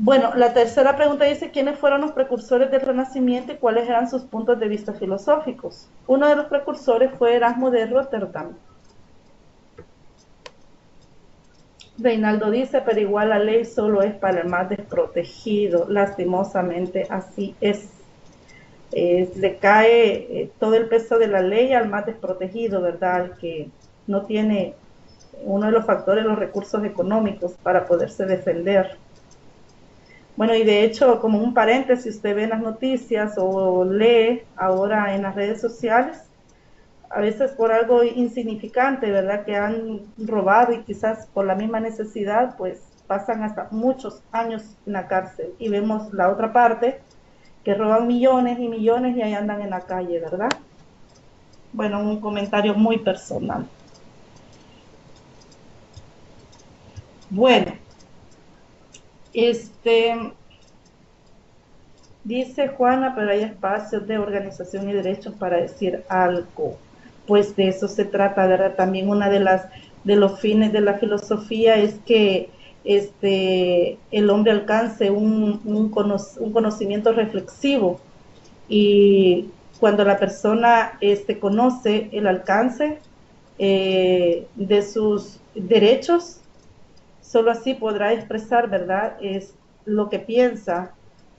Bueno, la tercera pregunta dice, ¿quiénes fueron los precursores del Renacimiento y cuáles eran sus puntos de vista filosóficos? Uno de los precursores fue Erasmo de Rotterdam. Reinaldo dice, pero igual la ley solo es para el más desprotegido. Lastimosamente así es. Le cae todo el peso de la ley al más desprotegido, ¿verdad? Al que no tiene uno de los factores, los recursos económicos para poderse defender. Bueno, y de hecho, como un paréntesis, usted ve en las noticias o lee ahora en las redes sociales, a veces por algo insignificante, ¿verdad? Que han robado y quizás por la misma necesidad, pues pasan hasta muchos años en la cárcel. Y vemos la otra parte, que roban millones y millones y ahí andan en la calle, ¿verdad? Bueno, un comentario muy personal. Bueno, dice Juana, pero hay espacios de organización y derechos para decir algo. Pues de eso se trata, ¿verdad? También una de los fines de la filosofía es que el hombre alcance un conocimiento reflexivo, y cuando la persona conoce el alcance de sus derechos, solo así podrá expresar, ¿verdad?, es lo que piensa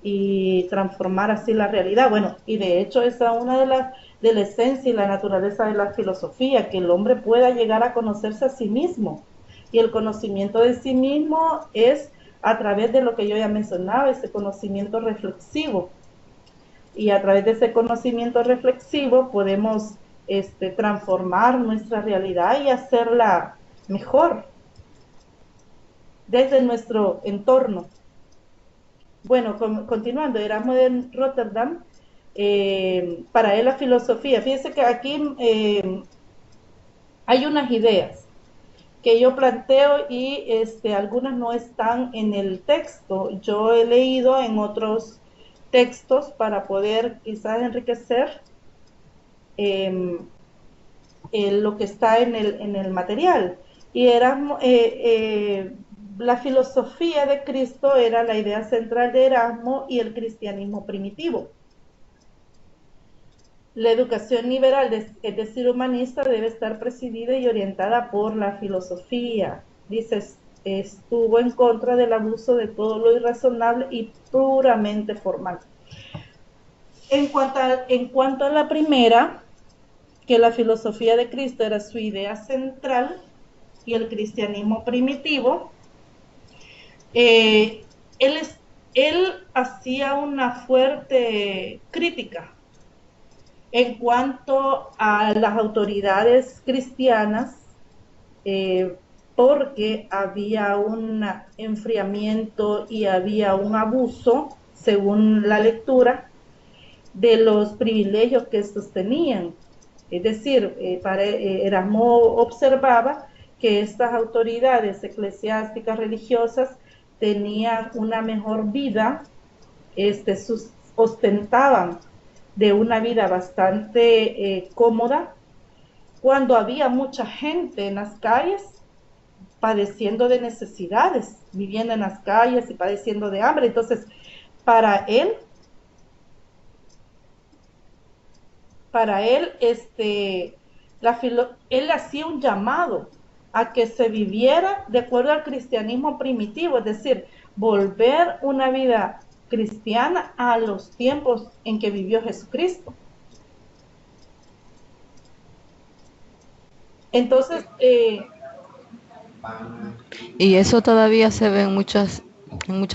y transformar así la realidad. Bueno, y de hecho esa es una de la esencia y la naturaleza de la filosofía, que el hombre pueda llegar a conocerse a sí mismo. Y el conocimiento de sí mismo es a través de lo que yo ya mencionaba, ese conocimiento reflexivo. Y a través de ese conocimiento reflexivo podemos transformar nuestra realidad y hacerla mejor desde nuestro entorno. Bueno, continuando, Erasmo de Rotterdam, para él la filosofía, fíjense que aquí hay unas ideas que yo planteo y algunas no están en el texto. Yo he leído en otros textos para poder quizás enriquecer lo que está en el material. Y Erasmo, la filosofía de Cristo era la idea central de Erasmo y el cristianismo primitivo. La educación liberal, es decir, humanista, debe estar presidida y orientada por la filosofía. Dice, estuvo en contra del abuso de todo lo irrazonable y puramente formal. En cuanto a la primera, que la filosofía de Cristo era su idea central y el cristianismo primitivo, él hacía una fuerte crítica en cuanto a las autoridades cristianas, porque había un enfriamiento y había un abuso, según la lectura, de los privilegios que estos tenían. Es decir, Erasmo observaba que estas autoridades eclesiásticas religiosas tenían una mejor vida, ostentaban de una vida bastante cómoda, cuando había mucha gente en las calles padeciendo de necesidades, viviendo en las calles y padeciendo de hambre. Entonces, para él, él hacía un llamado a que se viviera de acuerdo al cristianismo primitivo, es decir, volver una vida cristiana a los tiempos en que vivió Jesucristo. Entonces, y eso todavía se ve en muchas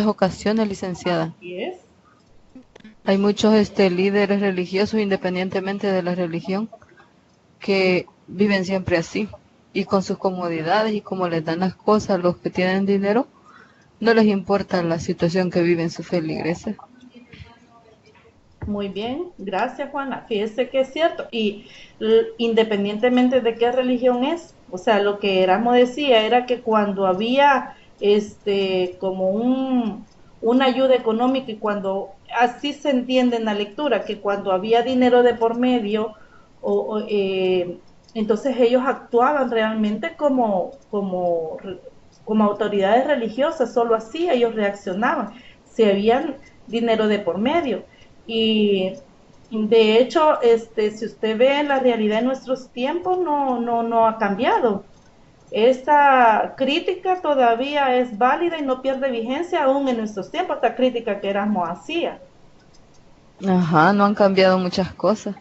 ocasiones, licenciada. Así es. Hay muchos líderes religiosos, independientemente de la religión, que viven siempre así, y con sus comodidades y como les dan las cosas, los que tienen dinero, no les importa la situación que viven su feligreses. Muy bien, gracias Juana. Fíjese que es cierto, y independientemente de qué religión es, o sea, lo que Erasmo decía era que cuando había como un una ayuda económica, y cuando así se entiende en la lectura, que cuando había dinero de por medio, entonces ellos actuaban realmente como autoridades religiosas, solo así ellos reaccionaban, si había dinero de por medio. Y de hecho, si usted ve la realidad de nuestros tiempos, no ha cambiado. Esta crítica todavía es válida y no pierde vigencia aún en nuestros tiempos, esta crítica que Erasmo hacía. Ajá, no han cambiado muchas cosas.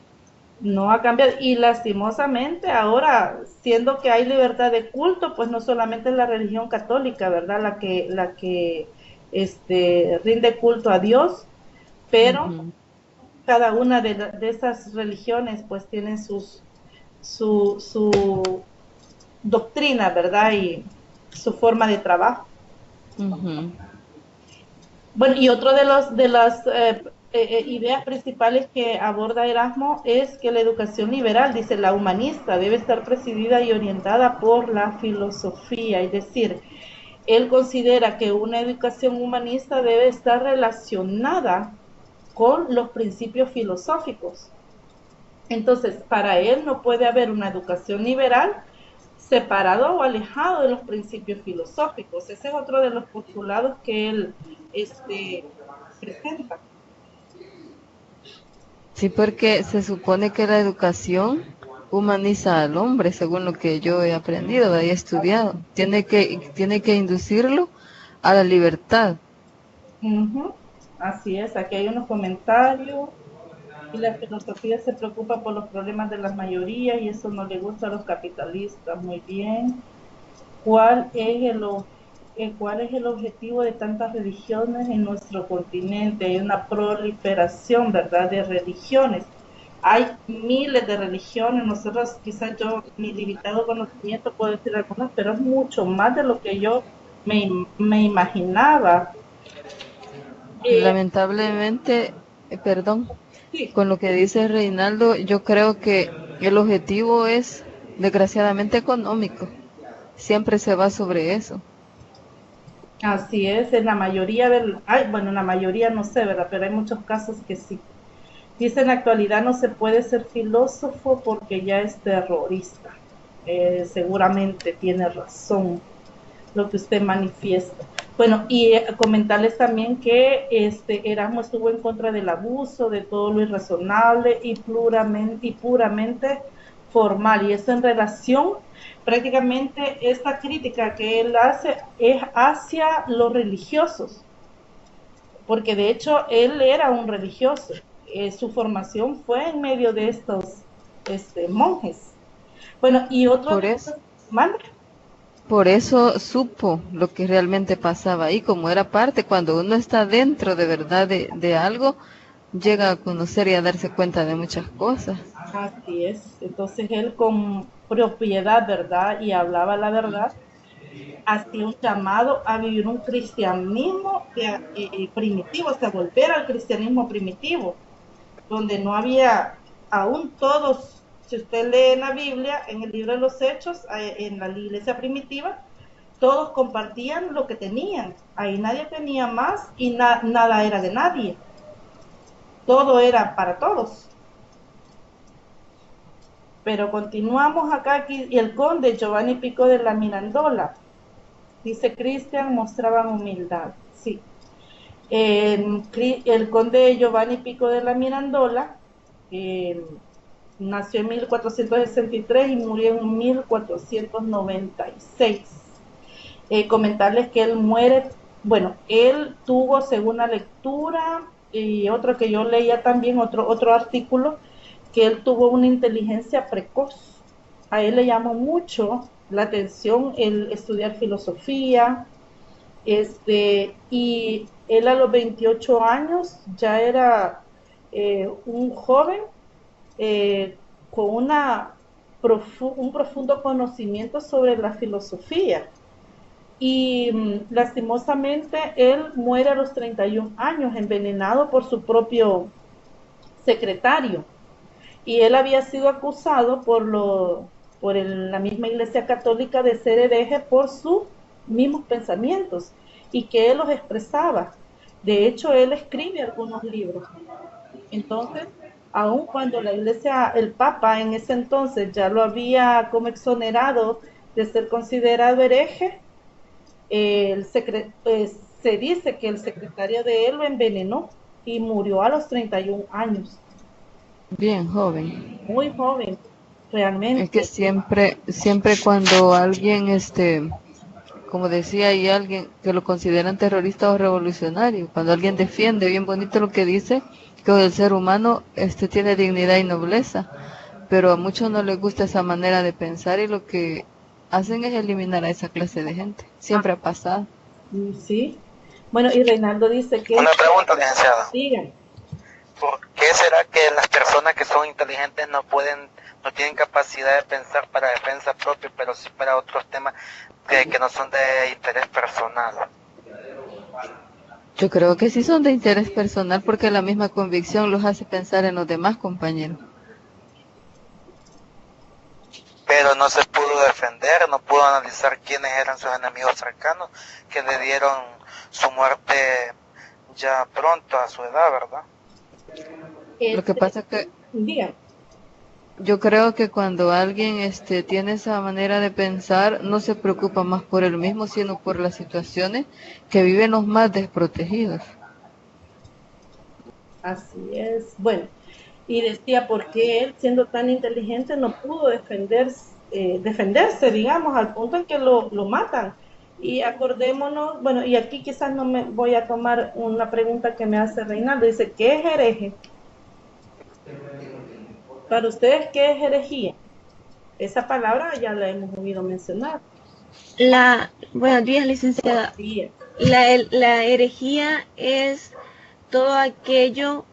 No ha cambiado, y lastimosamente ahora, siendo que hay libertad de culto, pues no solamente es la religión católica, ¿verdad? La que rinde culto a Dios, pero cada una de esas religiones pues tienen su doctrina, ¿verdad? Y su forma de trabajo. Bueno, y otro de las ideas principales que aborda Erasmo es que la educación liberal, dice, la humanista, debe estar presidida y orientada por la filosofía, es decir, él considera que una educación humanista debe estar relacionada con los principios filosóficos. Entonces, para él no puede haber una educación liberal separado o alejado de los principios filosóficos. Ese es otro de los postulados que él presenta. Sí, porque se supone que la educación humaniza al hombre, según lo que yo he aprendido, he estudiado. Tiene que inducirlo a la libertad. Así es, aquí hay unos comentarios. Y la filosofía se preocupa por los problemas de las mayorías y eso no le gusta a los capitalistas. Muy bien. ¿Cuál es el objetivo de tantas religiones en nuestro continente? Hay una proliferación, ¿verdad?, de religiones. Hay miles de religiones. Nosotros, quizás yo, mi limitado conocimiento, puedo decir algunas, pero es mucho más de lo que yo me imaginaba. Lamentablemente, perdón, sí. Con lo que dice Reinaldo, yo creo que el objetivo es desgraciadamente económico. Siempre se va sobre eso. Así es, en la mayoría bueno, en la mayoría no sé, ¿verdad? Pero hay muchos casos que sí. Dice, en la actualidad no se puede ser filósofo porque ya es terrorista. Seguramente tiene razón lo que usted manifiesta. Bueno, y comentarles también que Erasmo estuvo en contra del abuso, de todo lo irrazonable y puramente formal. Y eso en relación, prácticamente esta crítica que él hace es hacia los religiosos, porque de hecho él era un religioso. Su formación fue en medio de estos monjes. Bueno, y otro... Por eso supo lo que realmente pasaba ahí, como era parte, cuando uno está dentro de verdad de algo, llega a conocer y a darse cuenta de muchas cosas. Así es, entonces él con propiedad, ¿verdad? Y hablaba la verdad, hacía un llamado a vivir un cristianismo primitivo, o sea, volver al cristianismo primitivo, donde no había aún todos. Si usted lee en la Biblia, en el libro de los Hechos, en la iglesia primitiva, todos compartían lo que tenían. Ahí nadie tenía más y nada era de nadie. Todo era para todos. Pero continuamos acá, y el conde Giovanni Pico de la Mirandola, dice, Cristian mostraban humildad. Sí. El conde Giovanni Pico de la Mirandola nació en 1463 y murió en 1496. Comentarles que él muere, bueno, él tuvo, según la lectura y otro que yo leía también, otro artículo, que él tuvo una inteligencia precoz. A él le llamó mucho la atención el estudiar filosofía, y él a los 28 años ya era un joven con un profundo conocimiento sobre la filosofía. Y lastimosamente él muere a los 31 años, envenenado por su propio secretario. Y él había sido acusado por la misma Iglesia Católica de ser hereje por sus mismos pensamientos, y que él los expresaba. De hecho, él escribe algunos libros. Entonces, aun cuando la iglesia, el papa en ese entonces ya lo había como exonerado de ser considerado hereje, se dice que el secretario de él lo envenenó y murió a los 31 años. Bien joven. Muy joven, realmente. Es que siempre cuando alguien, como decía, hay alguien que lo consideran terrorista o revolucionario, cuando alguien defiende bien bonito lo que dice, que el ser humano tiene dignidad y nobleza, pero a muchos no les gusta esa manera de pensar y lo que hacen es eliminar a esa clase de gente. Siempre ha pasado. Sí. Bueno, y Reinaldo dice que... Una pregunta, licenciada. Digan. ¿Por qué será que las personas que son inteligentes no tienen capacidad de pensar para defensa propia, pero sí para otros temas que no son de interés personal? Yo creo que sí son de interés personal porque la misma convicción los hace pensar en los demás compañeros. Pero no se pudo defender, no pudo analizar quiénes eran sus enemigos cercanos, que le dieron su muerte ya pronto a su edad, ¿verdad? Lo que pasa es que Digan. yo creo que cuando alguien tiene esa manera de pensar, no se preocupa más por él mismo, sino por las situaciones que viven los más desprotegidos. Así es. Bueno, y decía por qué él, siendo tan inteligente, no pudo defenderse, digamos, al punto en que lo matan. Y acordémonos, bueno, y aquí quizás no me voy a tomar una pregunta que me hace Reinaldo. Dice, ¿qué es hereje? Para ustedes, ¿qué es herejía? Esa palabra ya la hemos oído mencionar. Buenos días, licenciada. La herejía es todo aquello,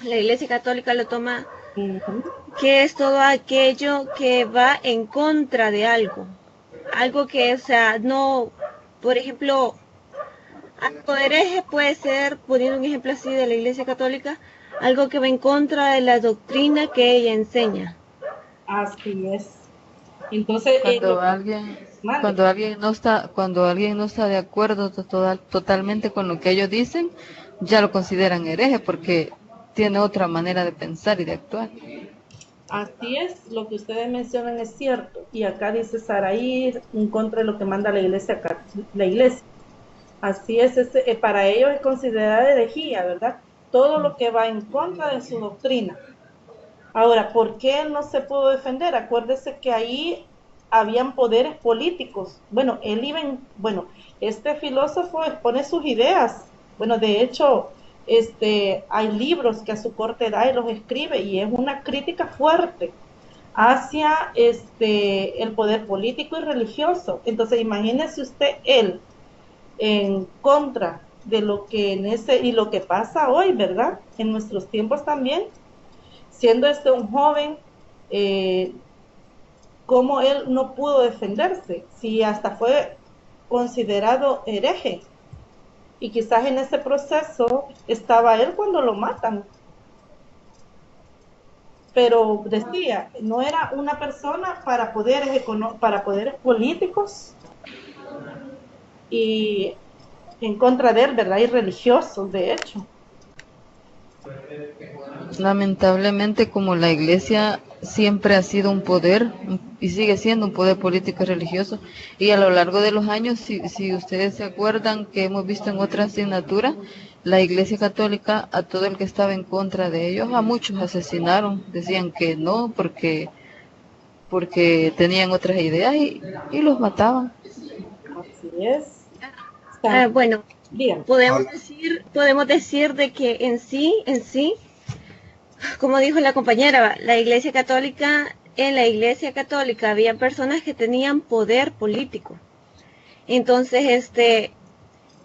la Iglesia Católica lo toma, que es todo aquello que va en contra de algo. Algo que, o sea, no, por ejemplo, algo hereje puede ser, poniendo un ejemplo así de la Iglesia Católica, algo que va en contra de la doctrina que ella enseña. Así es. Entonces, cuando alguien no está de acuerdo totalmente con lo que ellos dicen, ya lo consideran hereje porque tiene otra manera de pensar y de actuar. Así es, lo que ustedes mencionan es cierto. Y acá dice Saraí en contra de lo que manda la iglesia. Así es, para ellos es considerada herejía, ¿verdad? Todo lo que va en contra de su doctrina. Ahora, ¿por qué él no se pudo defender? Acuérdese que ahí habían poderes políticos. Bueno, este filósofo expone sus ideas. Bueno, de hecho, hay libros que a su corta edad los escribe y es una crítica fuerte hacia el poder político y religioso. Entonces, imagínese usted él en contra de lo que y lo que pasa hoy, ¿verdad? En nuestros tiempos también, siendo un joven, cómo él no pudo defenderse, si hasta fue considerado hereje. Y quizás en ese proceso estaba él cuando lo matan. Pero decía, no era una persona para poderes políticos y en contra de él, ¿verdad? Y religiosos, de hecho. Lamentablemente, como la iglesia siempre ha sido un poder y sigue siendo un poder político y religioso, y a lo largo de los años, si ustedes se acuerdan que hemos visto en otra asignatura, la iglesia católica a todo el que estaba en contra de ellos, a muchos asesinaron, decían que no, porque tenían otras ideas y los mataban. Así es. Bueno, podemos decir de que en sí, como dijo la compañera, en la Iglesia Católica había personas que tenían poder político. Entonces,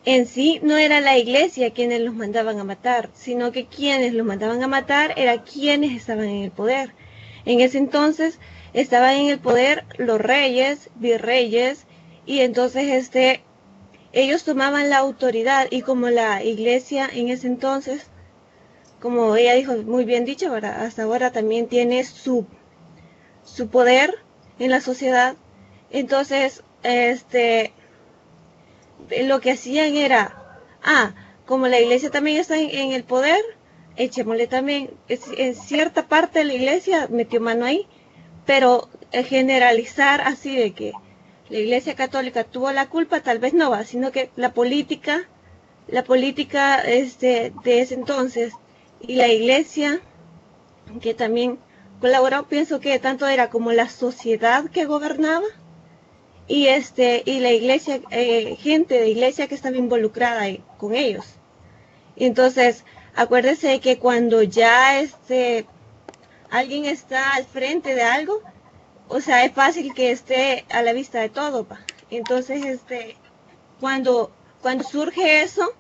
en sí no era la Iglesia quienes los mandaban a matar, sino que quienes los mandaban a matar eran quienes estaban en el poder. En ese entonces estaban en el poder los reyes, virreyes, y entonces ellos tomaban la autoridad, y como la Iglesia en ese entonces, como ella dijo, muy bien dicho, ¿verdad? Hasta ahora también tiene su poder en la sociedad. Entonces, lo que hacían era, como la iglesia también está en el poder, echémosle también, en cierta parte de la iglesia metió mano ahí, pero generalizar así de que la iglesia católica tuvo la culpa, tal vez no va, sino que la política de ese entonces y la iglesia que también colaboró, pienso que tanto era como la sociedad que gobernaba y la iglesia, gente de iglesia que estaba involucrada con ellos. Y entonces, acuérdese que cuando ya alguien está al frente de algo, o sea, es fácil que esté a la vista de todo, pa. Entonces, cuando surge eso,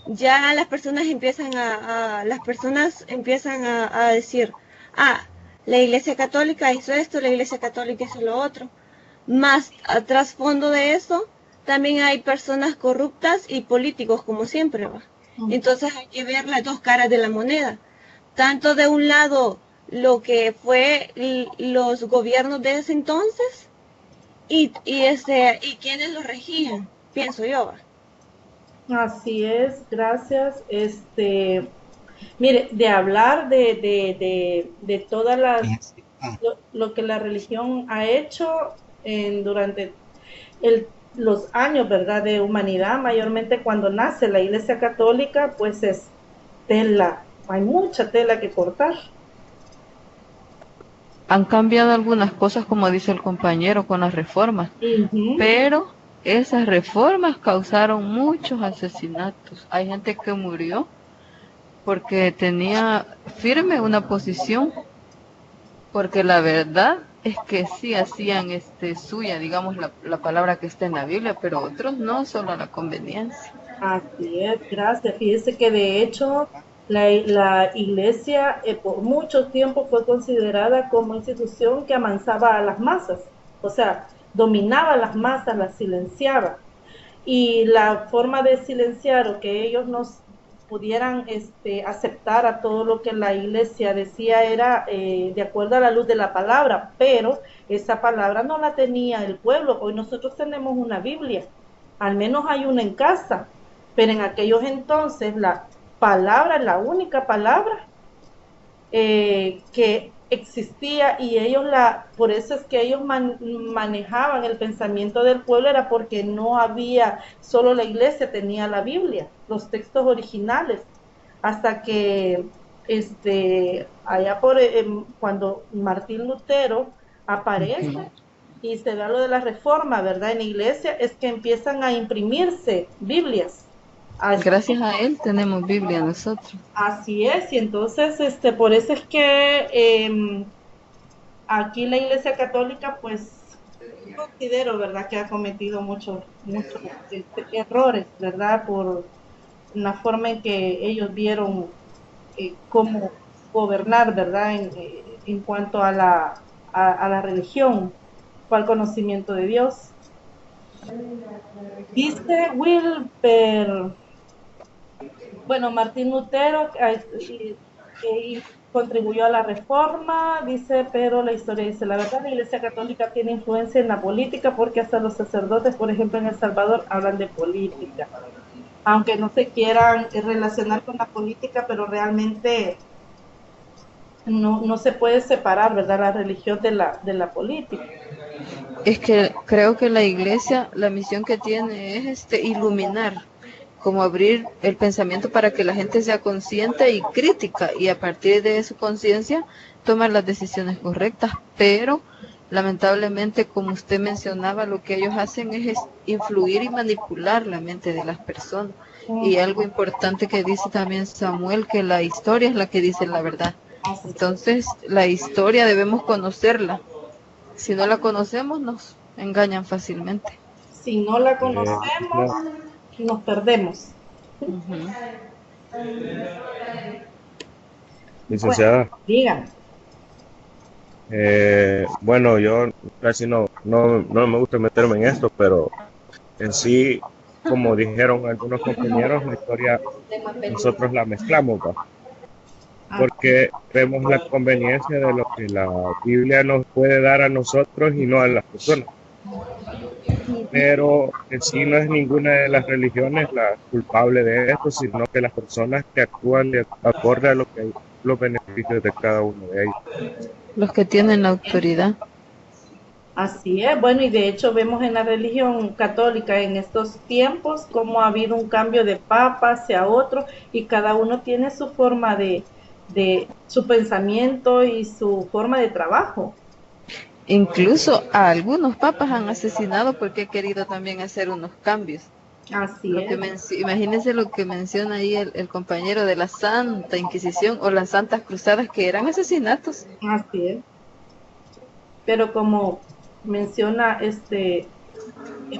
ya las personas empiezan a decir, la iglesia católica hizo esto, la iglesia católica hizo lo otro. Más a trasfondo de eso, también hay personas corruptas y políticos, como siempre, ¿va? Entonces hay que ver las dos caras de la moneda. Tanto de un lado lo que fue los gobiernos de ese entonces y quienes los regían, pienso yo, ¿va? Así es, gracias. Mire, de hablar de todas lo que la religión ha hecho durante los años, ¿verdad?, de humanidad, mayormente cuando nace la Iglesia Católica, pues es tela, hay mucha tela que cortar. Han cambiado algunas cosas, como dice el compañero, con las reformas, pero esas reformas causaron muchos asesinatos. Hay gente que murió porque tenía firme una posición, porque la verdad es que sí hacían suya, digamos, la palabra que está en la Biblia, pero otros no, solo a la conveniencia. Así es, gracias. Fíjese que de hecho la iglesia por mucho tiempo fue considerada como institución que amansaba a las masas, o sea, dominaba a las masas, las silenciaba. Y la forma de silenciar o que ellos nos pudieran aceptar a todo lo que la iglesia decía era de acuerdo a la luz de la palabra, pero esa palabra no la tenía el pueblo. Hoy nosotros tenemos una Biblia, al menos hay una en casa, pero en aquellos entonces la palabra, la única palabra que existía, y ellos por eso es que ellos manejaban el pensamiento del pueblo, era porque no había, solo la iglesia tenía la Biblia, los textos originales, hasta que allá cuando Martín Lutero aparece y se da lo de la reforma, ¿verdad?, en la iglesia, es que empiezan a imprimirse Biblias. Gracias a él tenemos Biblia nosotros. Así es, y entonces por eso es que aquí la Iglesia Católica, pues considero, ¿verdad?, que ha cometido muchos errores, ¿verdad?, por la forma en que ellos vieron cómo gobernar, ¿verdad?, en cuanto a la religión, o al conocimiento de Dios. Dice Wilber, bueno, Martín Lutero contribuyó a la reforma, dice, pero la historia dice, la verdad, la Iglesia Católica tiene influencia en la política porque hasta los sacerdotes, por ejemplo, en El Salvador, hablan de política. Aunque no se quieran relacionar con la política, pero realmente no se puede separar, ¿verdad?, la religión de la política. Es que creo que la Iglesia, la misión que tiene es iluminar, como abrir el pensamiento para que la gente sea consciente y crítica, y a partir de su conciencia tomar las decisiones correctas. Pero lamentablemente, como usted mencionaba, lo que ellos hacen es influir y manipular la mente de las personas. Y algo importante que dice también Samuel, que la historia es la que dice la verdad. Entonces la historia debemos conocerla. Si no la conocemos, nos engañan fácilmente. Si no la conocemos, nos perdemos. Licenciada. Bueno, dígame. Bueno, yo casi no me gusta meterme en esto, pero en sí, como dijeron algunos compañeros, la historia nosotros la mezclamos, ¿va? Porque vemos la conveniencia de lo que la Biblia nos puede dar a nosotros y no a las personas. pero en sí no es ninguna de las religiones la culpable de esto, sino que las personas que actúan de acorde a los beneficios de cada uno de ellos. Los que tienen la autoridad. Así es, bueno, y de hecho vemos en la religión católica en estos tiempos cómo ha habido un cambio de papa hacia otro y cada uno tiene su forma de su pensamiento y su forma de trabajo. Incluso a algunos papas han asesinado porque han querido también hacer unos cambios. Así es. Imagínense lo que menciona ahí el compañero de la Santa Inquisición o las Santas Cruzadas, que eran asesinatos. Así es. Pero como menciona el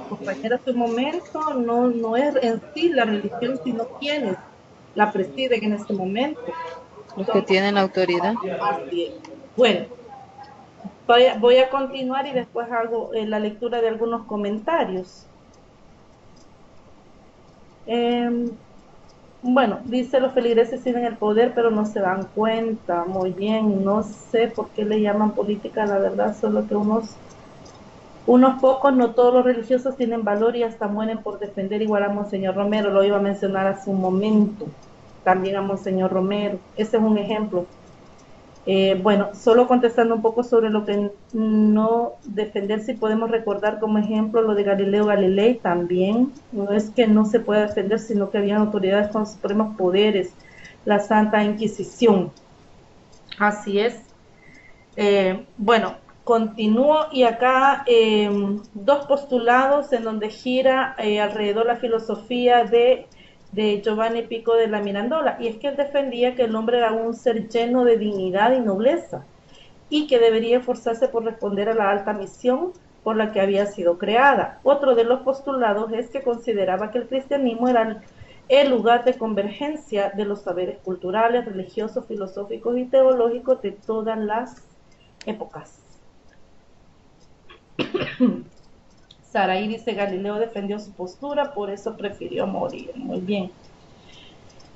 compañero hace un momento, no es en sí la religión, sino quienes la presiden en este momento. Los que tienen autoridad. Así es. Bueno, voy a continuar y después hago la lectura de algunos comentarios. Bueno, dice: los feligreses tienen el poder pero no se dan cuenta. Muy bien, no sé por qué le llaman política, la verdad, solo que unos pocos, no todos los religiosos tienen valor y hasta mueren por defender, igual a Monseñor Romero, lo iba a mencionar hace un momento, también a Monseñor Romero, ese es un ejemplo. Bueno, solo contestando un poco sobre lo que no defender, si podemos recordar como ejemplo lo de Galileo Galilei también, no es que no se pueda defender, sino que habían autoridades con supremos poderes, la Santa Inquisición. Así es. Bueno, continúo y acá dos postulados en donde gira alrededor la filosofía de Giovanni Pico de la Mirandola, y es que él defendía que el hombre era un ser lleno de dignidad y nobleza y que debería esforzarse por responder a la alta misión por la que había sido creada. Otro de los postulados es que consideraba que el cristianismo era el lugar de convergencia de los saberes culturales, religiosos, filosóficos y teológicos de todas las épocas. Saraí dice: Galileo defendió su postura, por eso prefirió morir. Muy bien.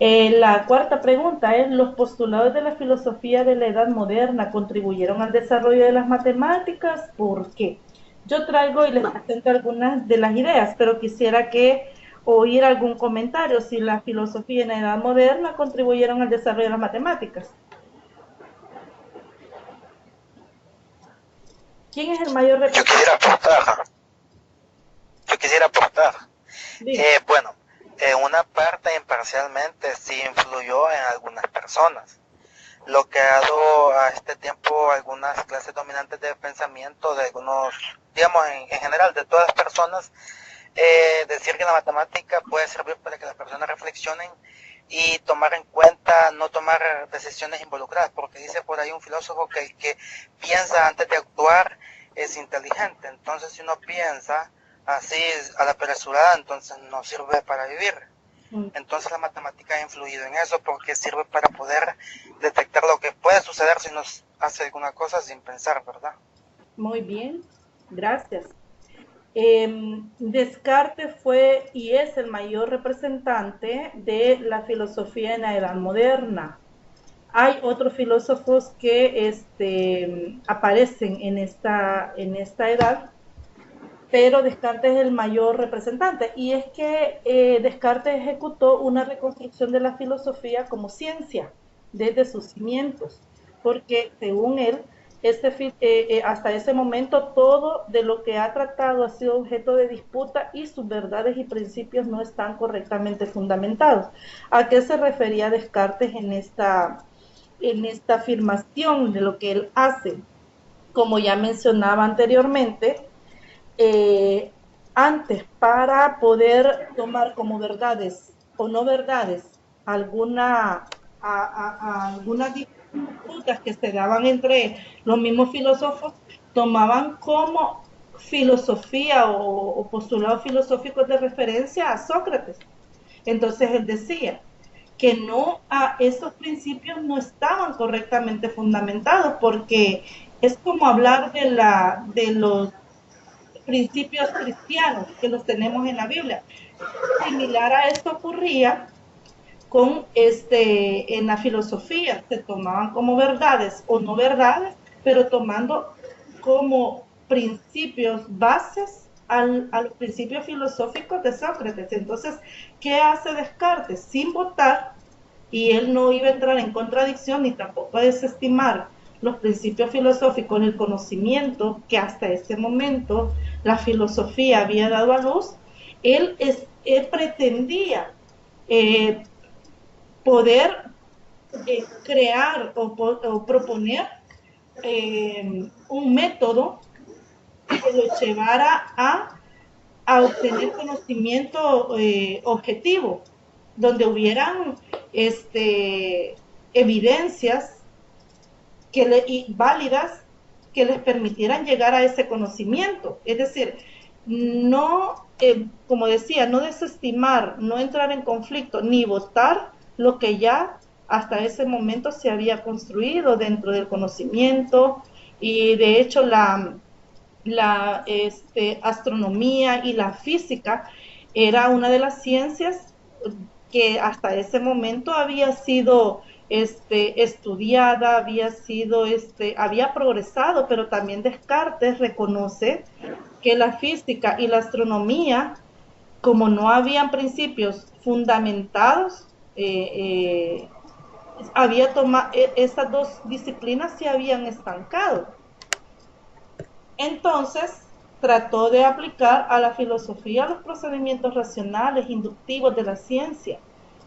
La cuarta pregunta es: ¿los postulados de la filosofía de la Edad Moderna contribuyeron al desarrollo de las matemáticas? ¿Por qué? Yo traigo y les presento algunas de las ideas, pero quisiera oír algún comentario si la filosofía en la Edad Moderna contribuyeron al desarrollo de las matemáticas. ¿Quién es el mayor representante? Yo quisiera aportar. Bueno, en una parte imparcialmente sí influyó en algunas personas, lo que ha dado a este tiempo algunas clases dominantes de pensamiento de algunos, digamos en general de todas las personas, decir que la matemática puede servir para que las personas reflexionen y tomar en cuenta, no tomar decisiones involucradas, porque dice por ahí un filósofo que el que piensa antes de actuar es inteligente. Entonces si uno piensa así a la apresurada, entonces no sirve para vivir. Entonces la matemática ha influido en eso porque sirve para poder detectar lo que puede suceder si nos hace alguna cosa sin pensar, ¿verdad? Muy bien, gracias. Descartes fue y es el mayor representante de la filosofía en la Edad Moderna. Hay otros filósofos que aparecen en esta edad, pero Descartes es el mayor representante, y es que Descartes ejecutó una reconstrucción de la filosofía como ciencia desde sus cimientos, porque según él, hasta ese momento todo de lo que ha tratado ha sido objeto de disputa y sus verdades y principios no están correctamente fundamentados. ¿A qué se refería Descartes en esta afirmación de lo que él hace? Como ya mencionaba anteriormente, antes, para poder tomar como verdades o no verdades algunas disputas que se daban entre los mismos filósofos, tomaban como filosofía o postulados filosóficos de referencia a Sócrates. Entonces él decía que esos principios no estaban correctamente fundamentados, porque es como hablar de los principios cristianos que los tenemos en la Biblia. Similar a esto ocurría con en la filosofía, se tomaban como verdades o no verdades, pero tomando como principios bases a los principios filosóficos de Sócrates. Entonces, ¿qué hace Descartes? Sin votar, y él no iba a entrar en contradicción ni tampoco a desestimar los principios filosóficos, el conocimiento que hasta ese momento la filosofía había dado a luz. Él pretendía poder crear o proponer un método que lo llevara a obtener conocimiento objetivo, donde hubieran evidencias válidas que les permitieran llegar a ese conocimiento. Es decir, no, como decía, no desestimar, no entrar en conflicto, ni votar lo que ya hasta ese momento se había construido dentro del conocimiento. Y de hecho la astronomía y la física era una de las ciencias que hasta ese momento había sido estudiada, había progresado, pero también Descartes reconoce que la física y la astronomía, como no habían principios fundamentados, esas dos disciplinas se habían estancado. Entonces, trató de aplicar a la filosofía los procedimientos racionales, inductivos de la ciencia,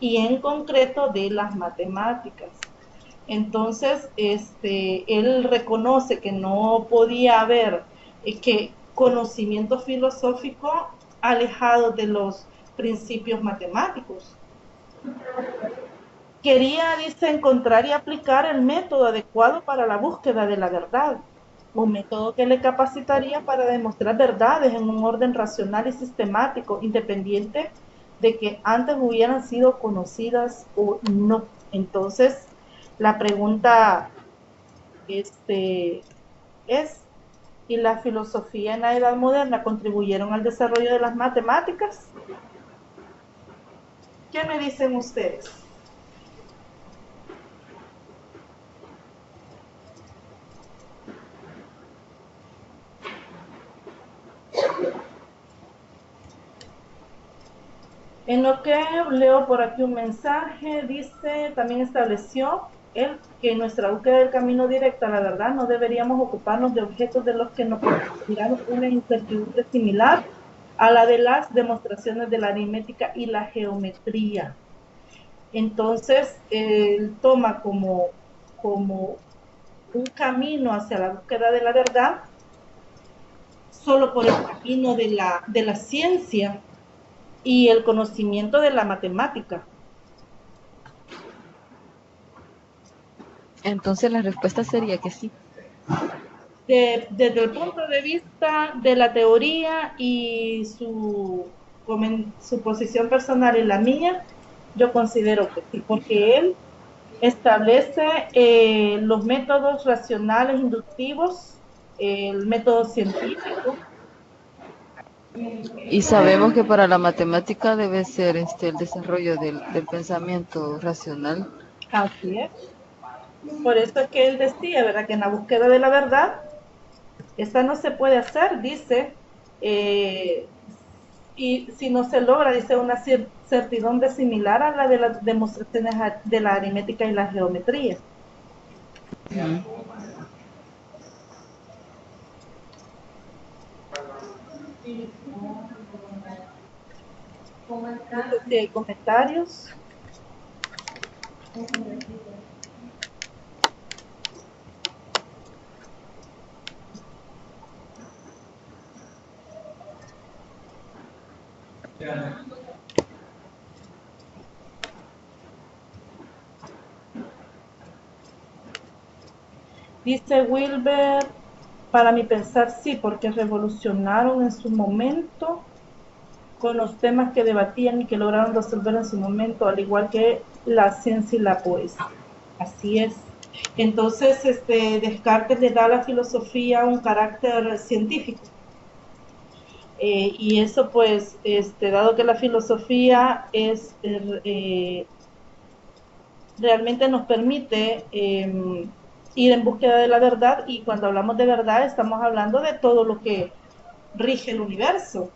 y en concreto de las matemáticas. Entonces, él reconoce que no podía haber conocimiento filosófico alejado de los principios matemáticos. Quería, dice, encontrar y aplicar el método adecuado para la búsqueda de la verdad, un método que le capacitaría para demostrar verdades en un orden racional y sistemático, independiente de que antes hubieran sido conocidas o no. Entonces, la pregunta es, ¿y la filosofía en la Edad Moderna contribuyeron al desarrollo de las matemáticas? ¿Qué me dicen ustedes? En lo que leo por aquí un mensaje, dice, también estableció él que en nuestra búsqueda del camino directo a la verdad no deberíamos ocuparnos de objetos de los que nos consideramos una incertidumbre similar a la de las demostraciones de la aritmética y la geometría. Entonces, él toma como un camino hacia la búsqueda de la verdad solo por el camino de la ciencia y el conocimiento de la matemática. Entonces la respuesta sería que sí. Desde el punto de vista de la teoría y su posición personal y la mía, yo considero que sí, porque él establece los métodos racionales inductivos, el método científico. Y sabemos que para la matemática debe ser el desarrollo del pensamiento racional. Así es. Por eso es que él decía, ¿verdad?, que en la búsqueda de la verdad, esta no se puede hacer, dice, y si no se logra, dice, una certidumbre similar a la de las demostraciones de la aritmética y la geometría. No sé si hay comentarios. Dice Wilber, para mi pensar sí, porque revolucionaron en su momento con los temas que debatían y que lograron resolver en su momento, al igual que la ciencia y la poesía. Así es. Entonces, Descartes le da a la filosofía un carácter científico. Y eso, pues, dado que la filosofía es realmente nos permite ir en búsqueda de la verdad, y cuando hablamos de verdad estamos hablando de todo lo que rige el universo.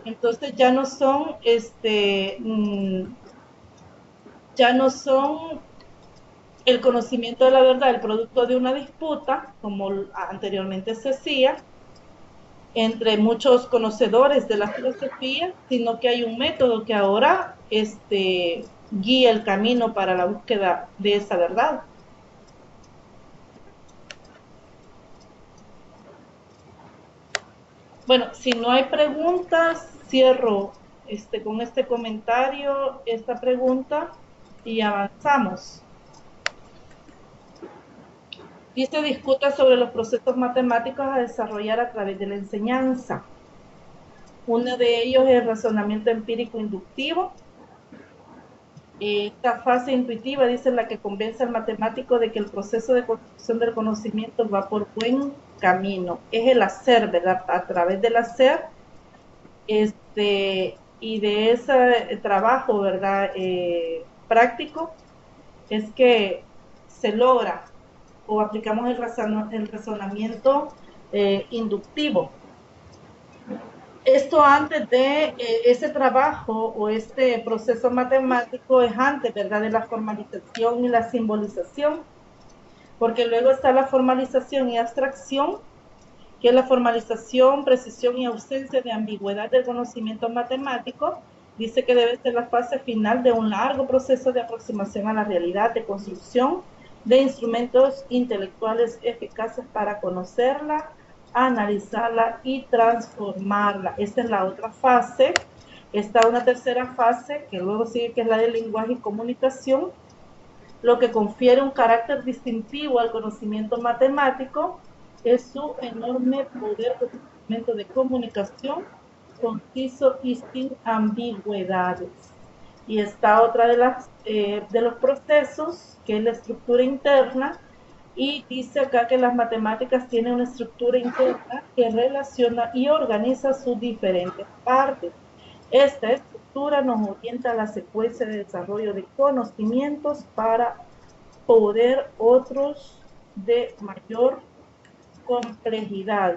Entonces ya no son, el conocimiento de la verdad el producto de una disputa, como anteriormente se hacía, entre muchos conocedores de la filosofía, sino que hay un método que ahora guía el camino para la búsqueda de esa verdad. Bueno, si no hay preguntas, cierro con este comentario esta pregunta y avanzamos. Dice, discuta sobre los procesos matemáticos a desarrollar a través de la enseñanza. Uno de ellos es el razonamiento empírico inductivo. Esta fase intuitiva, dice, la que convence al matemático de que el proceso de construcción del conocimiento va por buen camino. Es el hacer, ¿verdad? A través del hacer, y de ese trabajo, ¿verdad? Práctico, es que se logra o aplicamos el razonamiento inductivo. Esto antes de ese trabajo o este proceso matemático es antes, ¿verdad?, de la formalización y la simbolización, porque luego está la formalización y abstracción, que es la formalización, precisión y ausencia de ambigüedad del conocimiento matemático. Dice que debe ser la fase final de un largo proceso de aproximación a la realidad, de construcción de instrumentos intelectuales eficaces para conocerla, analizarla y transformarla. Esta es la otra fase. Está una tercera fase que luego sigue, que es la del lenguaje y comunicación, lo que confiere un carácter distintivo al conocimiento matemático es su enorme poder de instrumento de comunicación conciso y sin ambigüedades. Y está otra de los procesos, que es la estructura interna, y dice acá que las matemáticas tienen una estructura interna que relaciona y organiza sus diferentes partes. Esta estructura nos orienta a la secuencia de desarrollo de conocimientos para poder otros de mayor complejidad.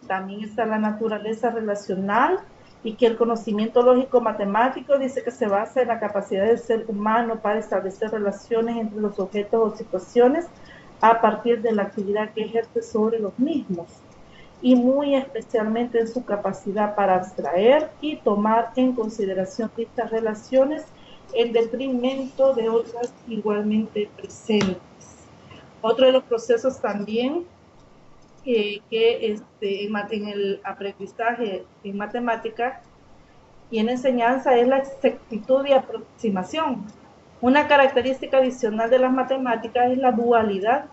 También está la naturaleza relacional, y que el conocimiento lógico-matemático dice que se basa en la capacidad del ser humano para establecer relaciones entre los objetos o situaciones a partir de la actividad que ejerce sobre los mismos, y muy especialmente en su capacidad para abstraer y tomar en consideración estas relaciones en detrimento de otras igualmente presentes. Otro de los procesos también en el aprendizaje en matemática y en enseñanza es la exactitud y aproximación. Una característica adicional de las matemáticas es la dualidad,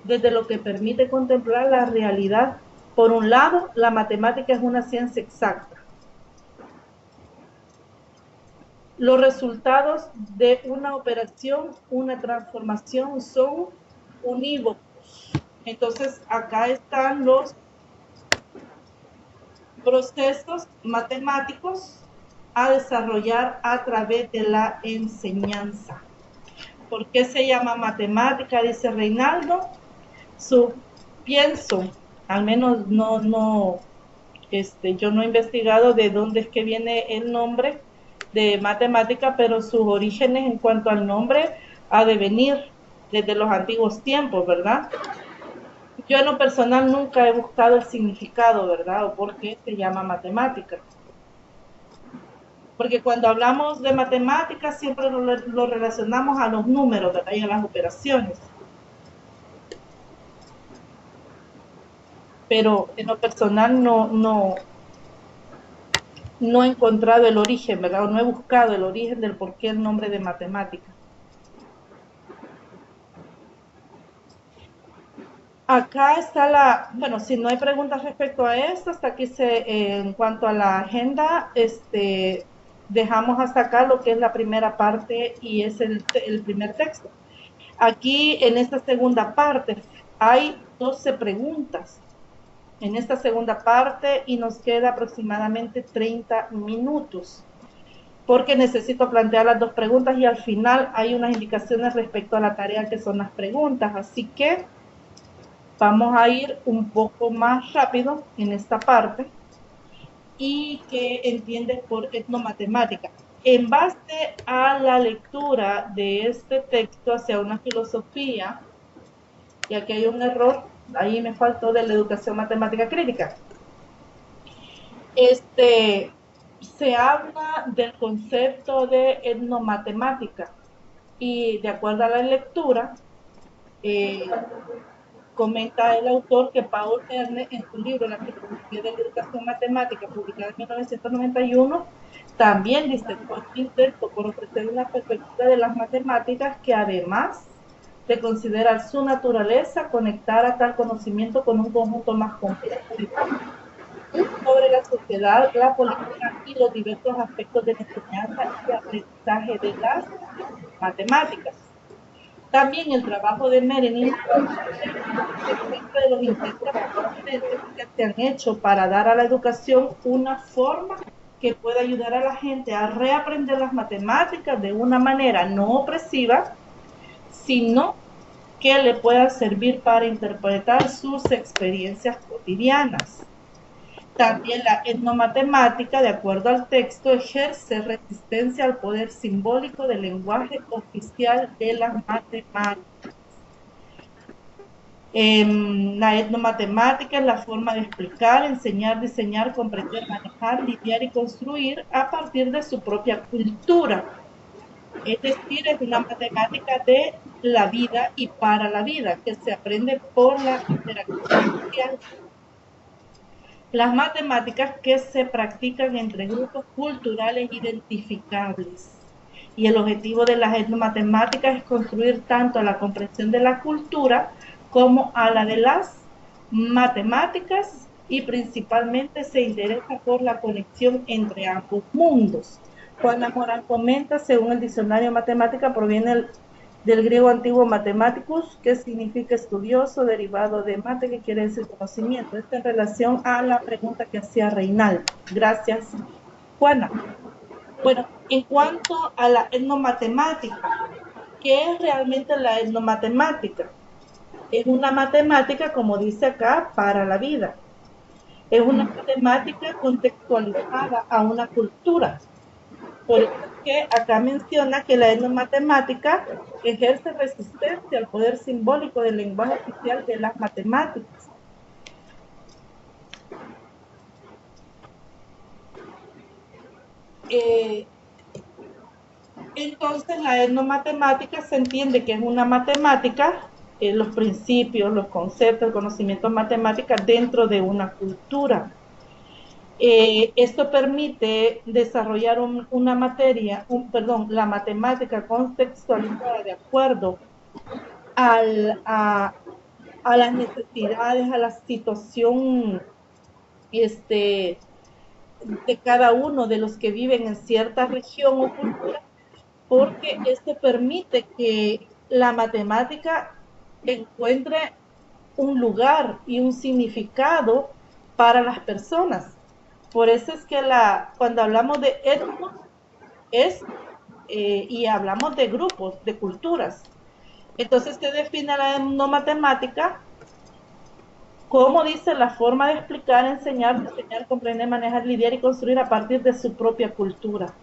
desde lo que permite contemplar la realidad. Por un lado, la matemática es una ciencia exacta. Los resultados de una operación, una transformación, son unívocos. Entonces, acá están los procesos matemáticos a desarrollar a través de la enseñanza. ¿Por qué se llama matemática? Dice Reinaldo. Pienso, al menos yo no he investigado de dónde es que viene el nombre de matemática, pero sus orígenes en cuanto al nombre ha de venir desde los antiguos tiempos, ¿verdad? Yo en lo personal nunca he buscado el significado, ¿verdad? O por qué se llama matemática. Porque cuando hablamos de matemáticas siempre lo relacionamos a los números, ¿verdad? Y a las operaciones. Pero en lo personal no he encontrado el origen, ¿verdad? O no he buscado el origen del por qué el nombre de matemática. Acá está bueno, si no hay preguntas respecto a esto, hasta aquí en cuanto a la agenda, dejamos hasta acá lo que es la primera parte y es el primer texto. Aquí en esta segunda parte hay 12 preguntas. En esta segunda parte y nos queda aproximadamente 30 minutos, porque necesito plantear las 2 preguntas y al final hay unas indicaciones respecto a la tarea que son las preguntas, así que Vamos a ir un poco más rápido en esta parte y que entiendes por etnomatemática. En base a la lectura de este texto hacia una filosofía, y aquí hay un error, ahí me faltó de la educación matemática crítica. Se habla del concepto de etnomatemática y de acuerdo a la lectura, comenta el autor que Paul Erne, en su libro La filosofía de la educación matemática, publicado en 1991, también distinguió este intento por ofrecer una perspectiva de las matemáticas que, además de considerar su naturaleza, conectara tal conocimiento con un conjunto más complejo de sobre la sociedad, la política y los diversos aspectos de la enseñanza y aprendizaje de las matemáticas. También el trabajo de Merenin de los intentos que se han hecho para dar a la educación una forma que pueda ayudar a la gente a reaprender las matemáticas de una manera no opresiva, sino que le pueda servir para interpretar sus experiencias cotidianas. También la etnomatemática, de acuerdo al texto, ejerce resistencia al poder simbólico del lenguaje oficial de las matemáticas. La etnomatemática es la forma de explicar, enseñar, diseñar, comprender, manejar, lidiar y construir a partir de su propia cultura. Es decir, es una matemática de la vida y para la vida, que se aprende por la interacción social. Las matemáticas que se practican entre grupos culturales identificables. Y el objetivo de las etnomatemáticas es construir tanto a la comprensión de la cultura como a la de las matemáticas, y principalmente se interesa por la conexión entre ambos mundos. Juana Morán comenta, según el diccionario matemática, proviene del griego antiguo mathematicus, que significa estudioso, derivado de mate, que quiere decir conocimiento. Esto en relación a la pregunta que hacía Reinaldo. Gracias, Juana. Bueno, en cuanto a la etnomatemática, ¿qué es realmente la etnomatemática? Es una matemática, como dice acá, para la vida. Es una matemática contextualizada a una cultura. Por eso es que acá menciona que la etnomatemática ejerce resistencia al poder simbólico del lenguaje oficial de las matemáticas. Entonces la etnomatemática se entiende que es una matemática, los principios, los conceptos, el conocimiento matemático dentro de una cultura. Esto permite desarrollar una materia, la matemática contextualizada de acuerdo a las necesidades, a la situación de cada uno de los que viven en cierta región o cultura, porque esto permite que la matemática encuentre un lugar y un significado para las personas. Por eso es que cuando hablamos de etnos y hablamos de grupos, de culturas, entonces se define la etnomatemática como dice la forma de explicar, enseñar, diseñar, comprender, manejar, lidiar y construir a partir de su propia cultura.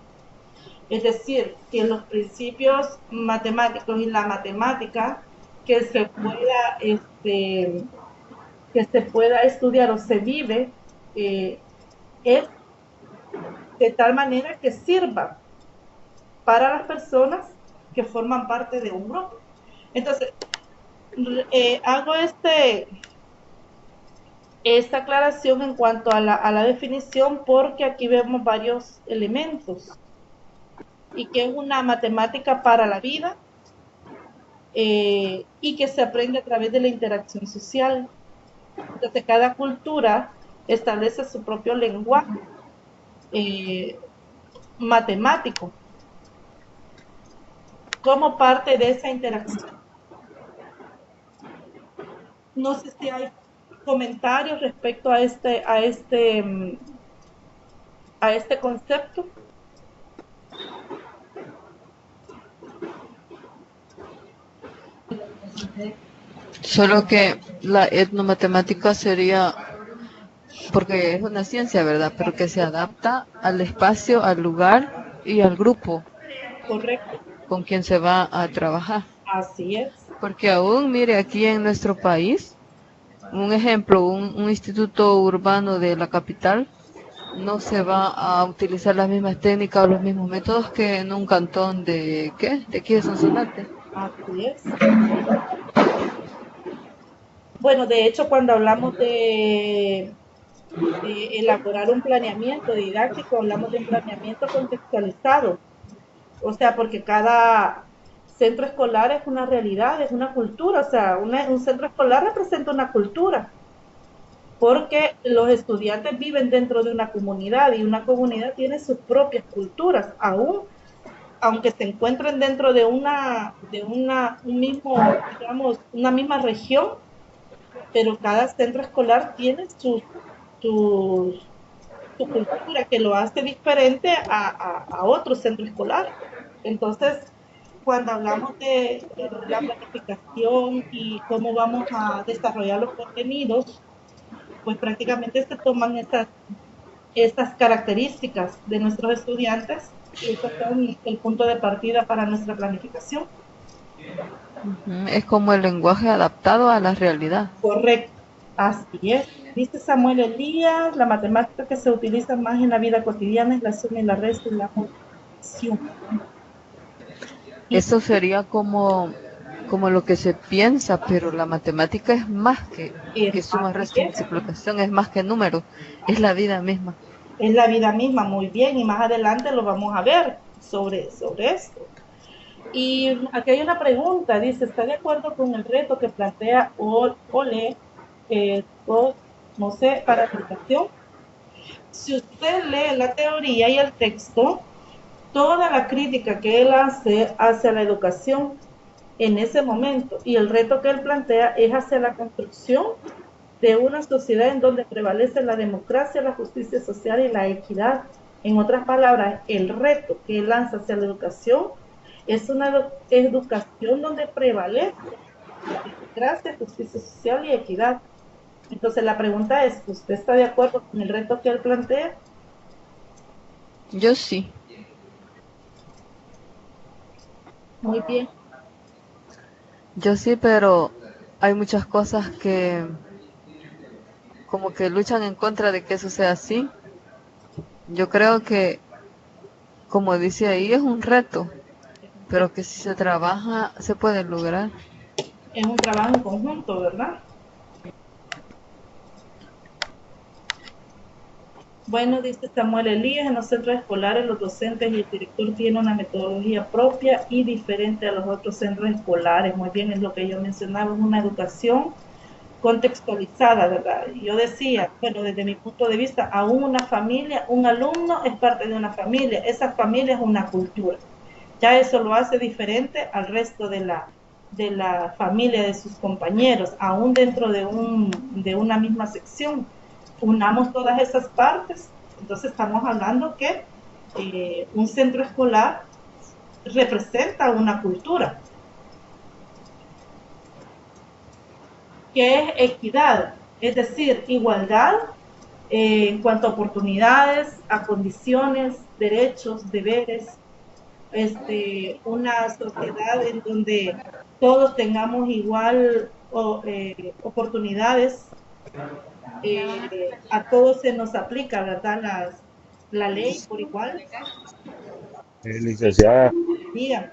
Es decir, que los principios matemáticos y la matemática que se pueda estudiar o se vive es de tal manera que sirva para las personas que forman parte de un grupo. Entonces, hago esta aclaración en cuanto a la definición, porque aquí vemos varios elementos, y que es una matemática para la vida y que se aprende a través de la interacción social. Entonces, cada cultura establece su propio lenguaje matemático como parte de esa interacción. No sé si hay comentarios respecto a este concepto. Solo que la etnomatemática sería, porque es una ciencia, ¿verdad? Pero que se adapta al espacio, al lugar y al grupo. Correcto. Con quien se va a trabajar. Así es. Porque aún, mire, aquí en nuestro país, un ejemplo, un instituto urbano de la capital no se va a utilizar las mismas técnicas o los mismos métodos que en un cantón de, ¿qué? De aquí de Sonsonate. Así es. Bueno, de hecho, cuando hablamos de elaborar un planeamiento didáctico, hablamos de un planeamiento contextualizado. O sea, porque cada centro escolar es una realidad, es una cultura. O sea, un centro escolar representa una cultura. Porque los estudiantes viven dentro de una comunidad y una comunidad tiene sus propias culturas, aunque se encuentren dentro de una misma región, pero cada centro escolar tiene su cultura que lo hace diferente a otro centro escolar. Entonces, cuando hablamos de la planificación y cómo vamos a desarrollar los contenidos, pues prácticamente se toman estas características de nuestros estudiantes y eso es el punto de partida para nuestra planificación. Es como el lenguaje adaptado a la realidad. Correcto, así es. Dice Samuel Elías, la matemática que se utiliza más en la vida cotidiana es la suma y la resta y la multiplicación. Eso sería como lo que se piensa, pero la matemática es más que suma, resta y multiplicación, es más que números, es la vida misma. Es la vida misma, muy bien, y más adelante lo vamos a ver sobre esto. Y aquí hay una pregunta, dice, ¿está de acuerdo con el reto que plantea Ole, no sé, para aplicación? Si usted lee la teoría y el texto, toda la crítica que él hace hacia la educación en ese momento y el reto que él plantea es hacia la construcción de una sociedad en donde prevalece la democracia, la justicia social y la equidad. En otras palabras, el reto que él lanza hacia la educación es una educación donde prevalece la democracia, justicia social y equidad. Entonces la pregunta es, ¿usted está de acuerdo con el reto que él plantea? Yo sí. Muy bien. Yo sí, pero hay muchas cosas que como que luchan en contra de que eso sea así. Yo creo que, como dice ahí, es un reto, pero que si se trabaja se puede lograr. Es un trabajo en conjunto, ¿verdad? Bueno, dice Samuel Elías, en los centros escolares los docentes y el director tienen una metodología propia y diferente a los otros centros escolares. Muy bien, es lo que yo mencionaba, es una educación contextualizada, ¿verdad? Yo decía, bueno, desde mi punto de vista, aún una familia, un alumno es parte de una familia, esa familia es una cultura. Ya eso lo hace diferente al resto de la familia, de sus compañeros, aún dentro de una misma sección. Unamos todas esas partes, entonces estamos hablando que un centro escolar representa una cultura. ¿Qué es equidad? Es decir, igualdad en cuanto a oportunidades, a condiciones, derechos, deberes, una sociedad en donde todos tengamos igual oportunidades. A todos se nos aplica, ¿verdad? La ley por igual. Licenciada. Diga.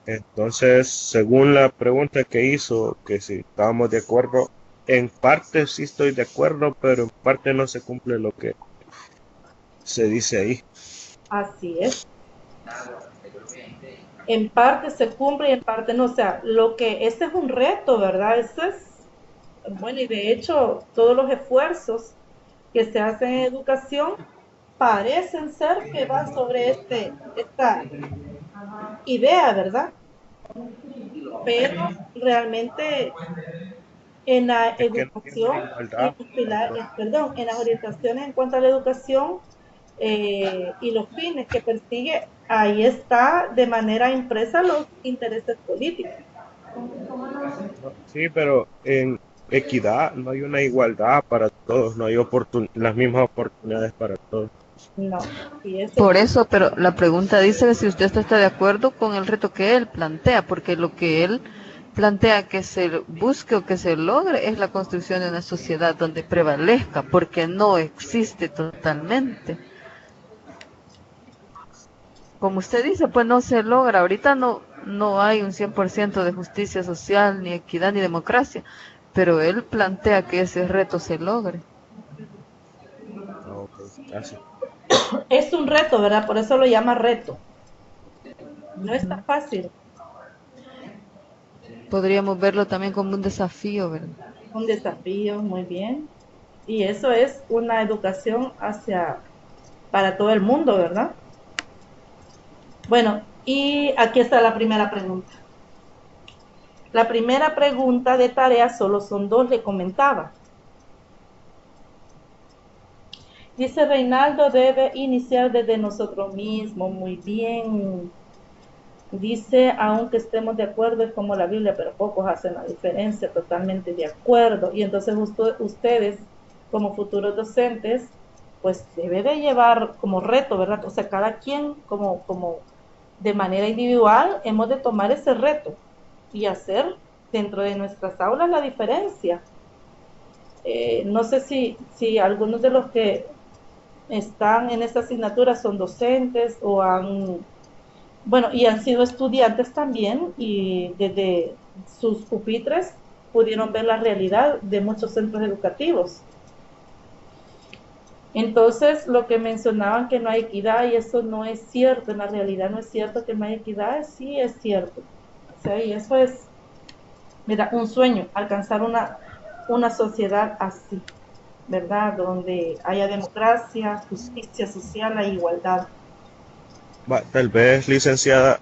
Entonces, según la pregunta que hizo, que si estábamos de acuerdo, en parte sí estoy de acuerdo, pero en parte no se cumple lo que se dice ahí. Así es. En parte se cumple y en parte no. O sea, ese es un reto, ¿verdad? Bueno, y de hecho, todos los esfuerzos que se hacen en educación parecen ser que van sobre esta idea, ¿verdad? Pero realmente en la educación, en las orientaciones en cuanto a la educación y los fines que persigue, ahí está de manera impresa los intereses políticos. Sí, pero en equidad no hay una igualdad para todos, no hay las mismas oportunidades para todos. No. Por eso, pero la pregunta dice si usted está de acuerdo con el reto que él plantea, porque lo que él plantea que se busque o que se logre es la construcción de una sociedad donde prevalezca, porque no existe totalmente. Como usted dice, pues no se logra. Ahorita no hay un 100% de justicia social, ni equidad, ni democracia, pero él plantea que ese reto se logre. Okay, gracias. Es un reto, ¿verdad? Por eso lo llama reto. No es tan fácil. Podríamos verlo también como un desafío, ¿verdad? Un desafío, muy bien. Y eso es una educación para todo el mundo, ¿verdad? Bueno, y aquí está la primera pregunta. La primera pregunta de tarea solo son 2, le comentaba. Dice Reinaldo, debe iniciar desde nosotros mismos. Muy bien. Dice, aunque estemos de acuerdo, es como la Biblia, pero pocos hacen la diferencia, totalmente de acuerdo. Y entonces ustedes, como futuros docentes, pues debe de llevar como reto, ¿verdad? O sea, cada quien como de manera individual hemos de tomar ese reto y hacer dentro de nuestras aulas la diferencia. No sé si algunos de los que están en esta asignatura son docentes o han sido estudiantes también y desde sus pupitres pudieron ver la realidad de muchos centros educativos. Entonces, lo que mencionaban que no hay equidad, y eso no es cierto, en la realidad no es cierto que no hay equidad, sí es cierto. O sea, y eso es, mira, un sueño, alcanzar una sociedad así, ¿verdad? Donde haya democracia, justicia social e igualdad. Tal vez, licenciada,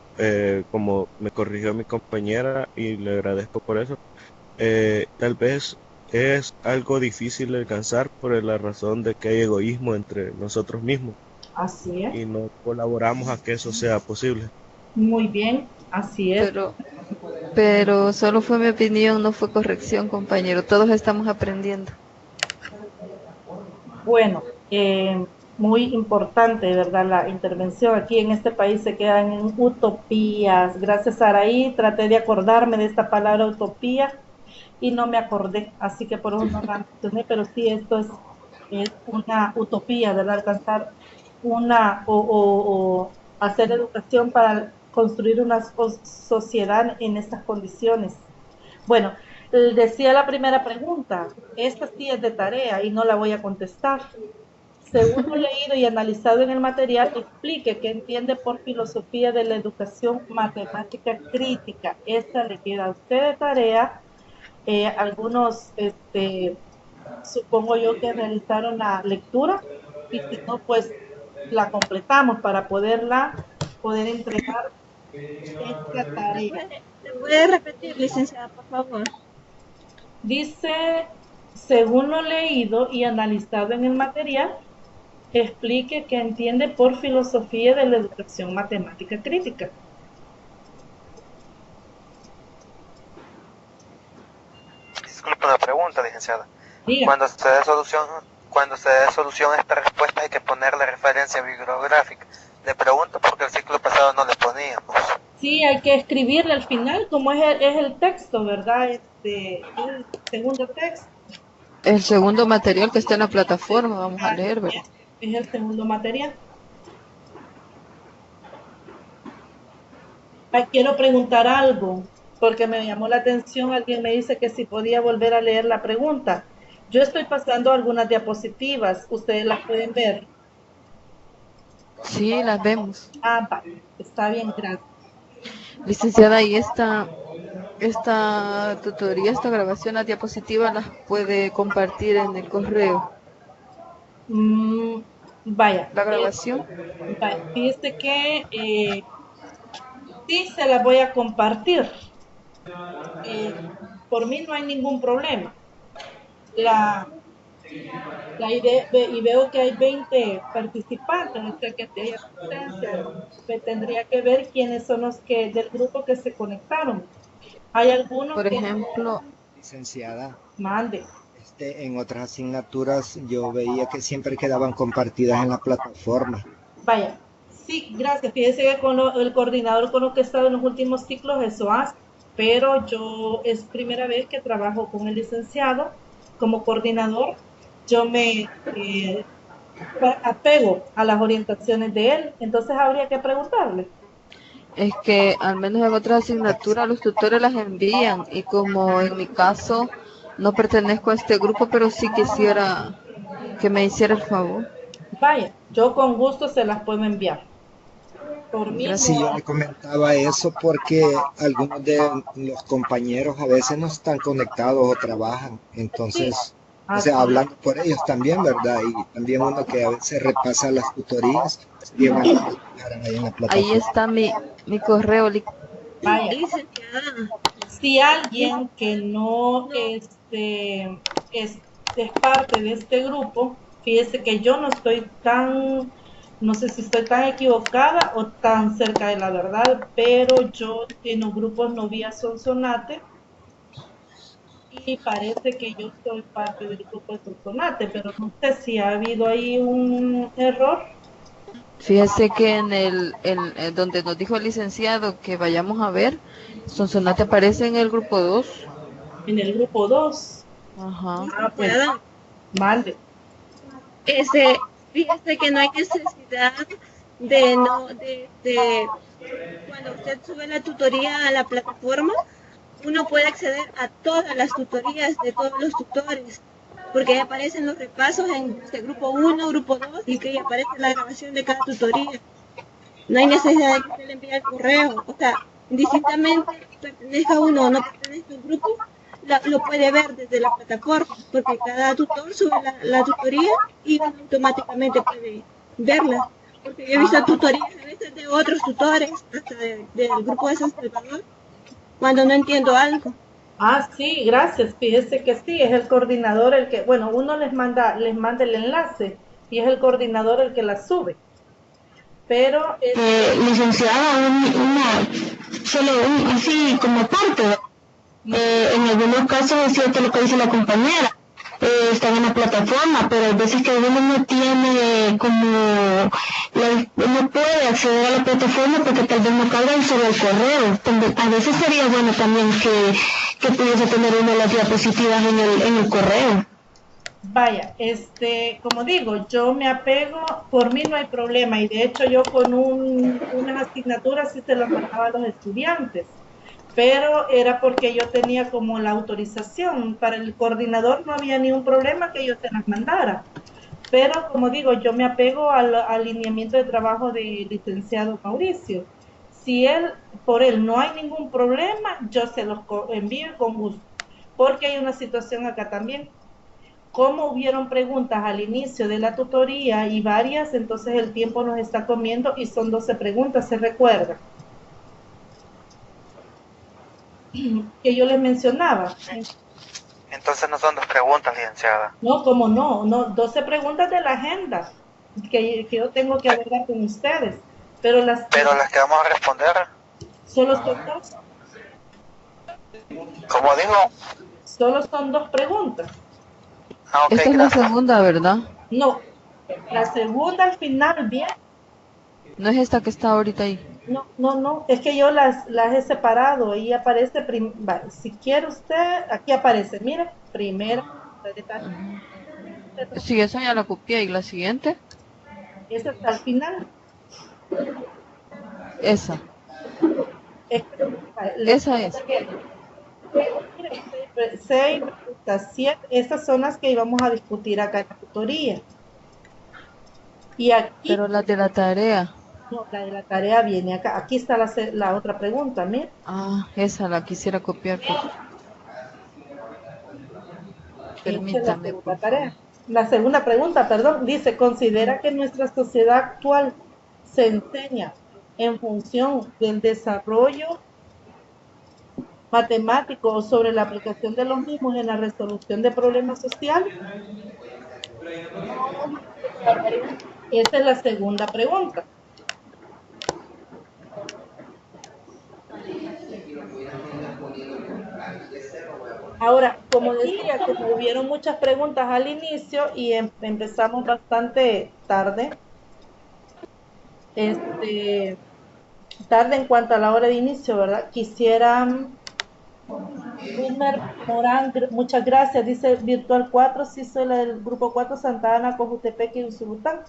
como me corrigió mi compañera y le agradezco por eso, tal vez es algo difícil de alcanzar por la razón de que hay egoísmo entre nosotros mismos. Así es. Y no colaboramos a que eso sea posible. Muy bien, así es. Pero solo fue mi opinión, no fue corrección, compañero. Todos estamos aprendiendo. Bueno, muy importante, ¿verdad? La intervención aquí en este país se quedan en utopías. Gracias, Saraí. Traté de acordarme de esta palabra utopía y no me acordé, así que por eso no la mencioné, pero sí, esto es una utopía, ¿verdad? Alcanzar o hacer educación para construir una sociedad en estas condiciones. Bueno, decía la primera pregunta, esta sí es de tarea y no la voy a contestar. Según lo leído y analizado en el material, explique qué entiende por filosofía de la educación matemática crítica. Esta le queda a usted de tarea. Algunos, supongo yo que realizaron la lectura y si no, pues la completamos para poder entregar esta tarea. ¿Puede repetir, licenciada, por favor? Dice, según lo leído y analizado en el material, explique qué entiende por filosofía de la educación matemática crítica. Disculpe una pregunta, licenciada. Diga. Cuando se dé solución a esta respuesta hay que ponerle referencia bibliográfica. Le pregunto porque el ciclo pasado no le poníamos. Sí, hay que escribirle al final, como es el texto, ¿verdad? El segundo texto. El segundo material que está en la plataforma, vamos a leer, ¿verdad? Es el segundo material. Quiero preguntar algo, porque me llamó la atención, alguien me dice que si podía volver a leer la pregunta. Yo estoy pasando algunas diapositivas, ¿ustedes las pueden ver? Sí, las vemos. Vale, está bien, gracias. Licenciada, ¿y esta tutoría, esta grabación, las diapositivas las puede compartir en el correo? Vaya. ¿La grabación? Fíjese que sí se las voy a compartir. Por mí no hay ningún problema. La idea, y veo que hay 20 participantes, o sea que hay asistencia. Me tendría que ver quiénes son los que del grupo que se conectaron. Hay algunos Por ejemplo, licenciada, mande. en otras asignaturas yo veía que siempre quedaban compartidas en la plataforma. Vaya, sí, gracias. Fíjese que con el coordinador con lo que he estado en los últimos ciclos, eso hace, pero yo es primera vez que trabajo con el licenciado como coordinador. Yo me apego a las orientaciones de él, entonces habría que preguntarle. es que al menos en otras asignaturas los tutores las envían y como en mi caso no pertenezco a este grupo, pero sí quisiera que me hiciera el favor. Vaya, yo con gusto se las puedo enviar. Por mí Sí, yo le comentaba eso porque algunos de los compañeros a veces no están conectados o trabajan, entonces, o sea, hablando por ellos también, ¿verdad? Y también uno que a veces repasa las tutorías, ahí en la plataforma. Ahí está mi correo. Vaya, si alguien que no es parte de este grupo, fíjese que yo no estoy tan, no sé si estoy tan equivocada o tan cerca de la verdad, pero yo en los grupos no vi a Sonsonate y parece que yo soy parte del grupo de Sonsonate, pero no sé si ha habido ahí un error. Fíjese que en donde nos dijo el licenciado que vayamos a ver, Sonsonate aparece en el grupo 2. En el grupo 2. Ajá. Ah, pues, mande. Fíjese que no hay necesidad de cuando usted sube la tutoría a la plataforma, uno puede acceder a todas las tutorías de todos los tutores, porque ahí aparecen los repasos en grupo 1, grupo 2, y que ahí aparece la grabación de cada tutoría. No hay necesidad de que usted le envíe el correo, o sea, indistintamente pertenezca uno o no pertenezca al grupo, lo puede ver desde la plataforma, porque cada tutor sube la tutoría y uno automáticamente puede verla. Porque yo he visto tutorías a veces de otros tutores, hasta del grupo de San Salvador, cuando no entiendo algo. Ah, sí, gracias. Fíjese que sí, es el coordinador el que, bueno, uno les manda el enlace y es el coordinador el que la sube. Pero licenciada, así como parte. En algunos casos es cierto lo que dice la compañera, están en la plataforma, pero hay veces que uno no tiene no puede acceder a la plataforma porque tal vez no cargan sobre el correo. A veces sería bueno también que pudiese tener una de las diapositivas en el correo. Vaya, como digo, yo me apego, por mí no hay problema, y de hecho yo con unas asignaturas sí se las mandaba a los estudiantes, pero era porque yo tenía como la autorización. Para el coordinador no había ningún problema que yo se las mandara, pero como digo, yo me apego al alineamiento de trabajo del licenciado Mauricio. Si por él no hay ningún problema, yo se los envío con gusto, porque hay una situación acá también. Como hubieron preguntas al inicio de la tutoría y varias, entonces el tiempo nos está comiendo y son 12 preguntas, ¿se recuerda? Que yo les mencionaba. Entonces no son 2 preguntas, licenciada. No, como no, 12 preguntas de la agenda que yo tengo que abordar con ustedes. Pero las que vamos a responder. Solo son 2. ¿Cómo digo? Solo son 2 preguntas. Ah, okay, esta es la segunda, ¿verdad? No, la segunda al final, bien. No es esta que está ahorita ahí. No, es que yo las he separado. Ahí aparece, vale, si quiere usted, aquí aparece, mire, primera. Sí, esa ya la copié. ¿Y la siguiente? Esa está al final. Esa. Esa es. 6, 7, estas son las que íbamos a discutir acá en la tutoría. Y aquí, pero la de la tarea. No, la de la tarea viene acá. Aquí está la otra pregunta, mira. Ah, esa la quisiera copiar. Permítame. La segunda pregunta, perdón, dice, ¿considera que nuestra sociedad actual se enseña en función del desarrollo matemático o sobre la aplicación de los mismos en la resolución de problemas sociales? Esa es la segunda pregunta. Ahora, como decía, como hubieron muchas preguntas al inicio y empezamos bastante tarde, tarde en cuanto a la hora de inicio, ¿verdad? Quisiera, Wilmer Morán, muchas gracias, dice Virtual 4, sí soy la del grupo 4, Santa Ana, Cojutepeque y Usulután.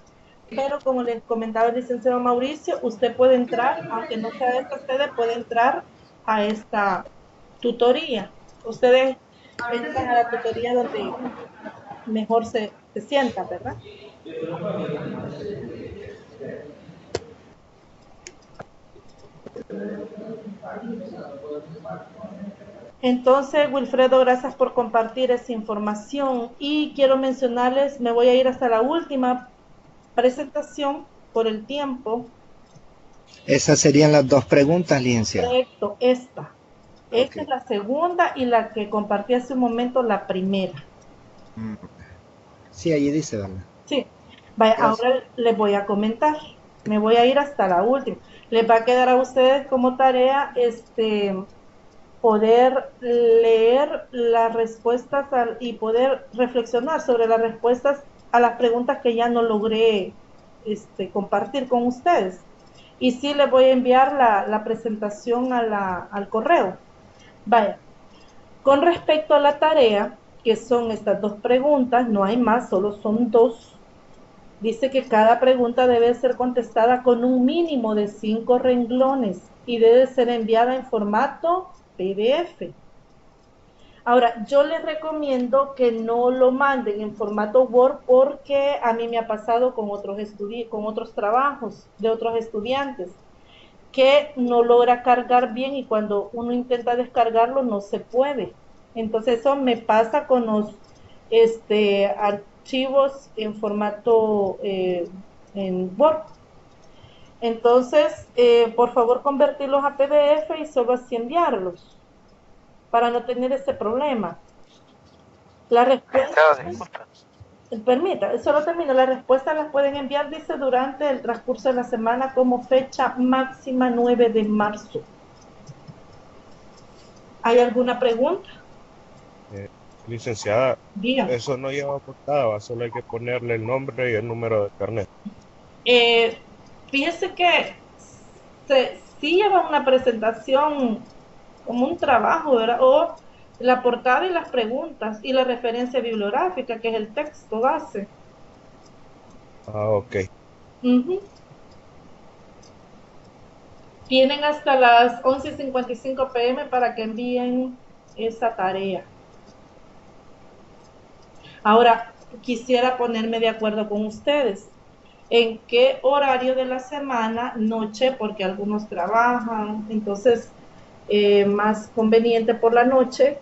Pero como les comentaba el licenciado Mauricio, usted puede entrar, aunque no sea de esta sede, puede entrar a esta tutoría. Ustedes entran a la tutoría donde mejor se sientan, ¿verdad? Entonces, Wilfredo, gracias por compartir esa información y quiero mencionarles, me voy a ir hasta la última presentación por el tiempo. Esas serían las dos preguntas, licenciada. Correcto, esta es la segunda y la que compartí hace un momento, la primera. Sí, allí dice, ¿verdad? Sí, vaya, ahora les voy a comentar, me voy a ir hasta la última. Les va a quedar a ustedes como tarea poder leer las respuestas y poder reflexionar sobre las respuestas a las preguntas que ya no logré compartir con ustedes. Y sí les voy a enviar la presentación al correo. Vaya, con respecto a la tarea, que son estas dos preguntas, no hay más, solo son dos. Dice que cada pregunta debe ser contestada con un mínimo de 5 renglones y debe ser enviada en formato PDF. Ahora, yo les recomiendo que no lo manden en formato Word porque a mí me ha pasado con otros trabajos de otros estudiantes que no logra cargar bien y cuando uno intenta descargarlo no se puede. Entonces eso me pasa con los archivos en formato en Word. Entonces, por favor, convertirlos a PDF y solo así enviarlos para no tener ese problema. La respuesta, permita, solo termino, la respuesta las pueden enviar, dice, durante el transcurso de la semana como fecha máxima 9 de marzo. ¿Hay alguna pregunta? Licenciada, Dígame. Eso no lleva portada, solo hay que ponerle el nombre y el número de carnet. Fíjese que sí lleva una presentación como un trabajo, ¿verdad? O la portada y las preguntas y la referencia bibliográfica, que es el texto base. Ok. Tienen hasta las 11:55 p.m. para que envíen esa tarea. Ahora, quisiera ponerme de acuerdo con ustedes. ¿En qué horario de la semana? Noche, porque algunos trabajan, entonces más conveniente por la noche.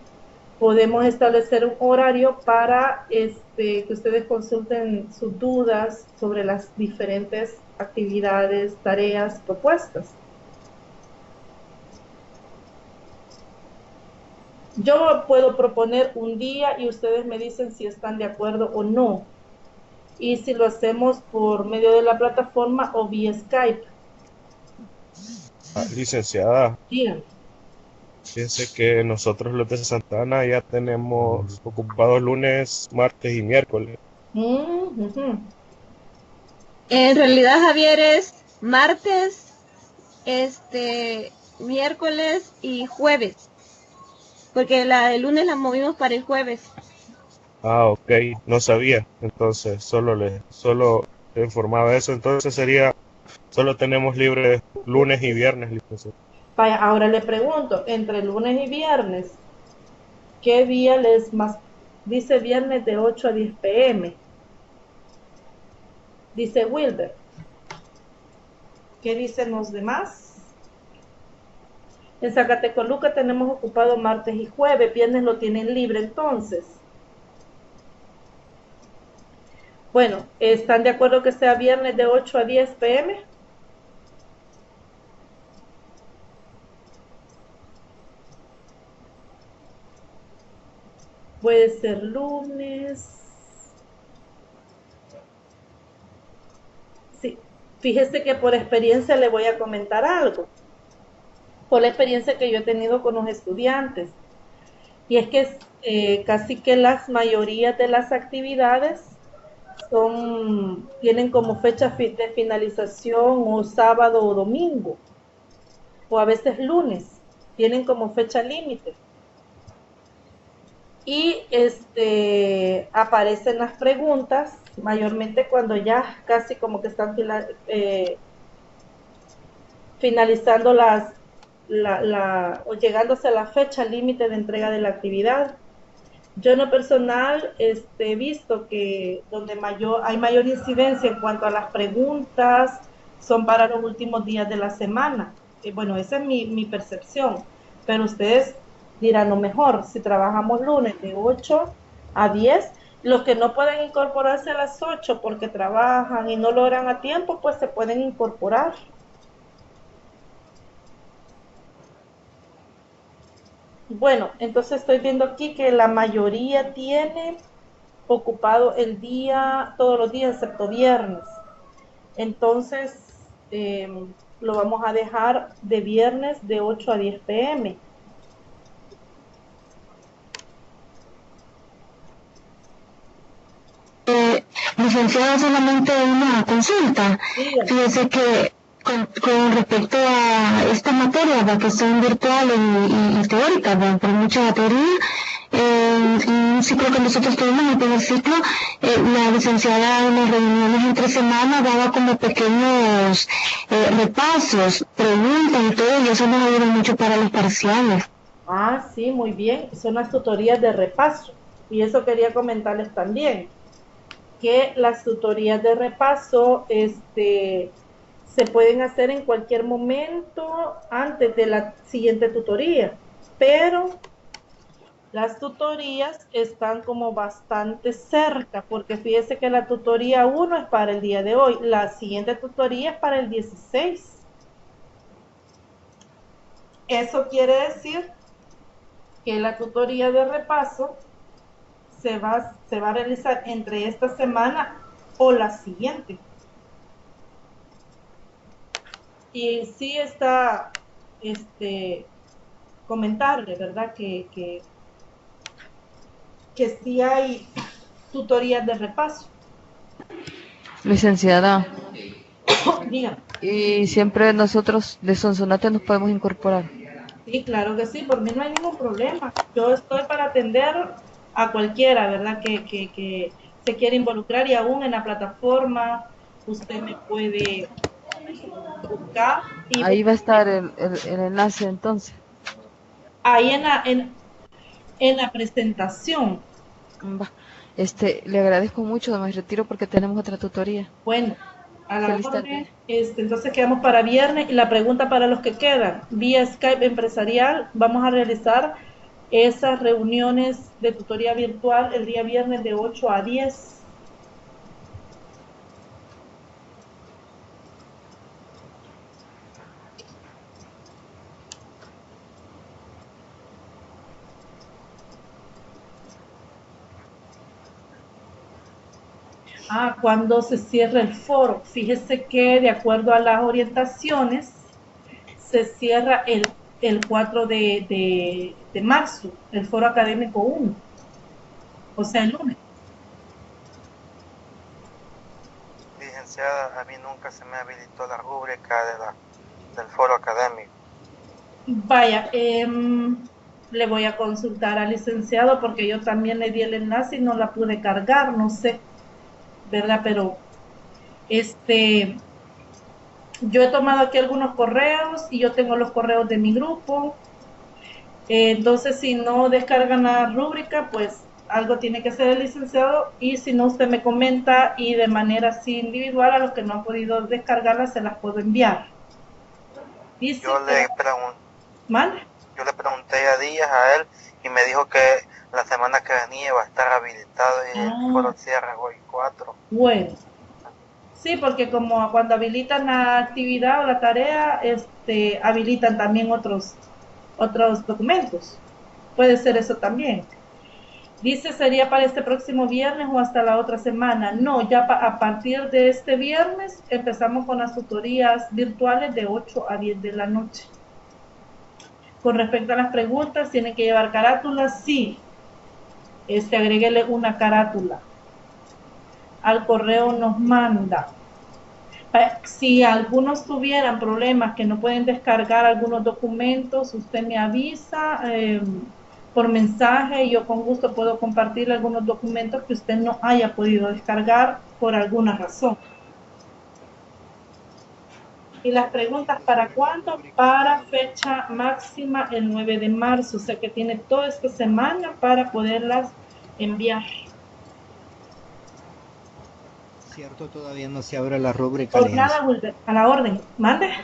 Podemos establecer un horario para que ustedes consulten sus dudas sobre las diferentes actividades, tareas, propuestas. Yo puedo proponer un día y ustedes me dicen si están de acuerdo o no. Y si lo hacemos por medio de la plataforma o vía Skype. Licenciada. Dígame. Fíjense que nosotros los de Santa Ana ya tenemos ocupados lunes, martes y miércoles. En realidad, Javier, es martes, miércoles y jueves. Porque la de lunes la movimos para el jueves. Ok, no sabía. Entonces, solo te informaba eso. Entonces solo tenemos libre lunes y viernes, licenciada. Vaya, ahora le pregunto, entre lunes y viernes, ¿qué día les más? Dice viernes de 8 a 10 p.m. Dice Wilber. ¿Qué dicen los demás? En Zacatecoluca tenemos ocupado martes y jueves, viernes lo tienen libre entonces. Bueno, ¿están de acuerdo que sea viernes de 8 a 10 p.m.? Puede ser lunes. Sí, fíjese que por experiencia le voy a comentar algo. Por la experiencia que yo he tenido con los estudiantes. Y es que casi que las mayorías de las actividades tienen como fecha de finalización o sábado o domingo, o a veces lunes, tienen como fecha límite. Y aparecen las preguntas, mayormente cuando ya casi como que están finalizando o llegándose a la fecha límite de entrega de la actividad. Yo en lo personal he visto que donde hay mayor incidencia en cuanto a las preguntas son para los últimos días de la semana. Bueno, esa es mi percepción, pero ustedes dirán lo mejor, si trabajamos lunes de 8 a 10, los que no pueden incorporarse a las 8 porque trabajan y no logran a tiempo, pues se pueden incorporar. Bueno, entonces estoy viendo aquí que la mayoría tiene ocupado el día, todos los días, excepto viernes. Entonces, lo vamos a dejar de viernes de 8 a 10 p.m. Licenciada, solamente una consulta. Sí. Fíjese que con respecto a esta materia, que son virtuales y teóricas, por mucha teoría, en un ciclo que nosotros tuvimos, en el primer ciclo, la licenciada en las reuniones entre semanas daba como pequeños repasos, preguntas y todo, y eso nos ayuda mucho para los parciales. Ah, sí, muy bien, son las tutorías de repaso, y eso quería comentarles también, que las tutorías de repaso, se pueden hacer en cualquier momento antes de la siguiente tutoría, pero las tutorías están como bastante cerca, porque fíjese que la tutoría 1 es para el día de hoy, la siguiente tutoría es para el 16. Eso quiere decir que la tutoría de repaso se va a realizar entre esta semana o la siguiente. Y sí está comentarle, ¿verdad? Que sí hay tutorías de repaso. Licenciada. Diga. Y siempre nosotros de Sonsonate nos podemos incorporar. Sí, claro que sí, por mí no hay ningún problema. Yo estoy para atender a cualquiera, ¿verdad? Que se quiera involucrar, y aún en la plataforma usted me puede buscar. Ahí va a estar el enlace entonces. Ahí en la presentación. Le agradezco mucho, me retiro porque tenemos otra tutoría. Bueno, a la orden, entonces quedamos para viernes, y la pregunta para los que quedan, vía Skype empresarial, vamos a realizar esas reuniones de tutoría virtual el día viernes de 8 a 10. Cuando se cierra el foro, fíjese que de acuerdo a las orientaciones se cierra el 4 de marzo, el foro académico 1, o sea, el lunes. Licenciada, a mí nunca se me habilitó la rúbrica del foro académico. Vaya, le voy a consultar al licenciado porque yo también le di el enlace y no la pude cargar, no sé, ¿verdad? Pero yo he tomado aquí algunos correos y yo tengo los correos de mi grupo. Entonces, si no descargan la rúbrica, pues algo tiene que hacer el licenciado, y si no, usted me comenta y de manera así individual a los que no han podido descargarla se las puedo enviar. Dice yo le pregunté a Díaz, a él, y me dijo que la semana que venía va a estar habilitado y el foro cierra hoy 4. Bueno, sí, porque como cuando habilitan la actividad o la tarea, habilitan también otros documentos. Puede ser eso también. Dice, ¿sería para este próximo viernes o hasta la otra semana? No, ya a partir de este viernes empezamos con las tutorías virtuales de 8 a 10 de la noche. Con respecto a las preguntas, ¿tienen que llevar carátulas? Sí. agréguele una carátula. Al correo nos manda. Si algunos tuvieran problemas que no pueden descargar algunos documentos, usted me avisa por mensaje y yo con gusto puedo compartir algunos documentos que usted no haya podido descargar por alguna razón. Y las preguntas, ¿para cuándo? Para fecha máxima el 9 de marzo, o sea que tiene toda esta semana para poderlas enviar. Cierto, todavía no se abre la rúbrica. Por nada, Wilber, a la orden. Mande.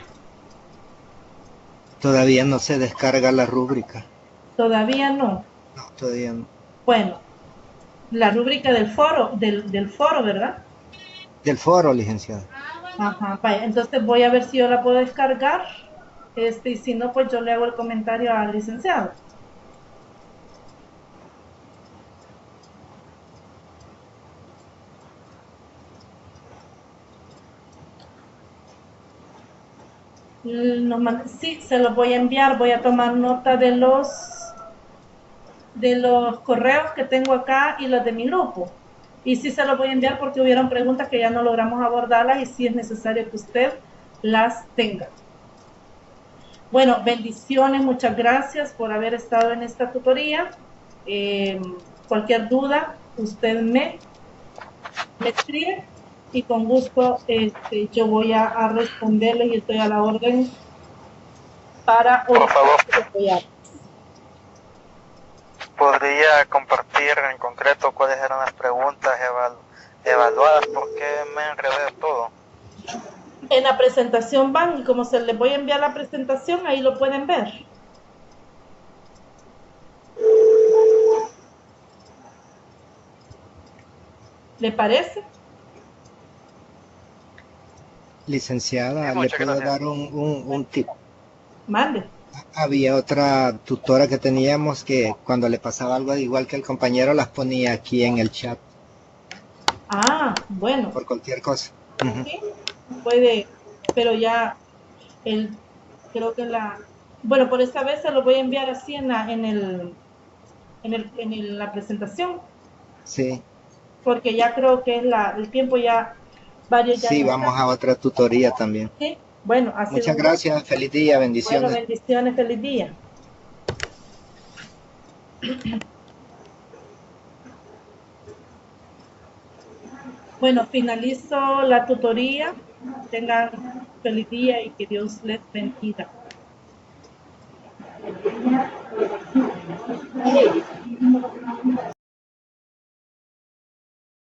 Todavía no se descarga la rúbrica. Todavía no. No, todavía no. Bueno, la rúbrica del foro, del foro, ¿verdad? Del foro, licenciada. Ajá, vaya, entonces voy a ver si yo la puedo descargar, y si no, pues yo le hago el comentario al licenciado. Sí, se los voy a enviar, voy a tomar nota de los correos que tengo acá y los de mi grupo. Y sí se los voy a enviar porque hubieron preguntas que ya no logramos abordarlas y sí es necesario que usted las tenga. Bueno, bendiciones, muchas gracias por haber estado en esta tutoría. Cualquier duda, usted me escribe y con gusto yo voy a responderles y estoy a la orden para por favor apoyar. ¿Podría compartir en concreto cuáles eran las preguntas evaluadas? Porque me enredé todo. En la presentación van, y como se les voy a enviar la presentación, ahí lo pueden ver. ¿Le parece? Licenciada, ¿le puedo dar un tip? Mande. Había otra tutora que teníamos que cuando le pasaba algo igual que el compañero las ponía aquí en el chat. Ah, bueno. Por cualquier cosa. Sí, puede, pero ya creo que bueno, por esta vez se lo voy a enviar así en la presentación. Sí. Porque ya creo que es el tiempo ya varios ya. Sí, vamos a otra tutoría también. Sí. Bueno, así. Muchas gracias, feliz día, bendiciones. Bueno, bendiciones, feliz día. Bueno, finalizo la tutoría. Tengan feliz día y que Dios les bendiga.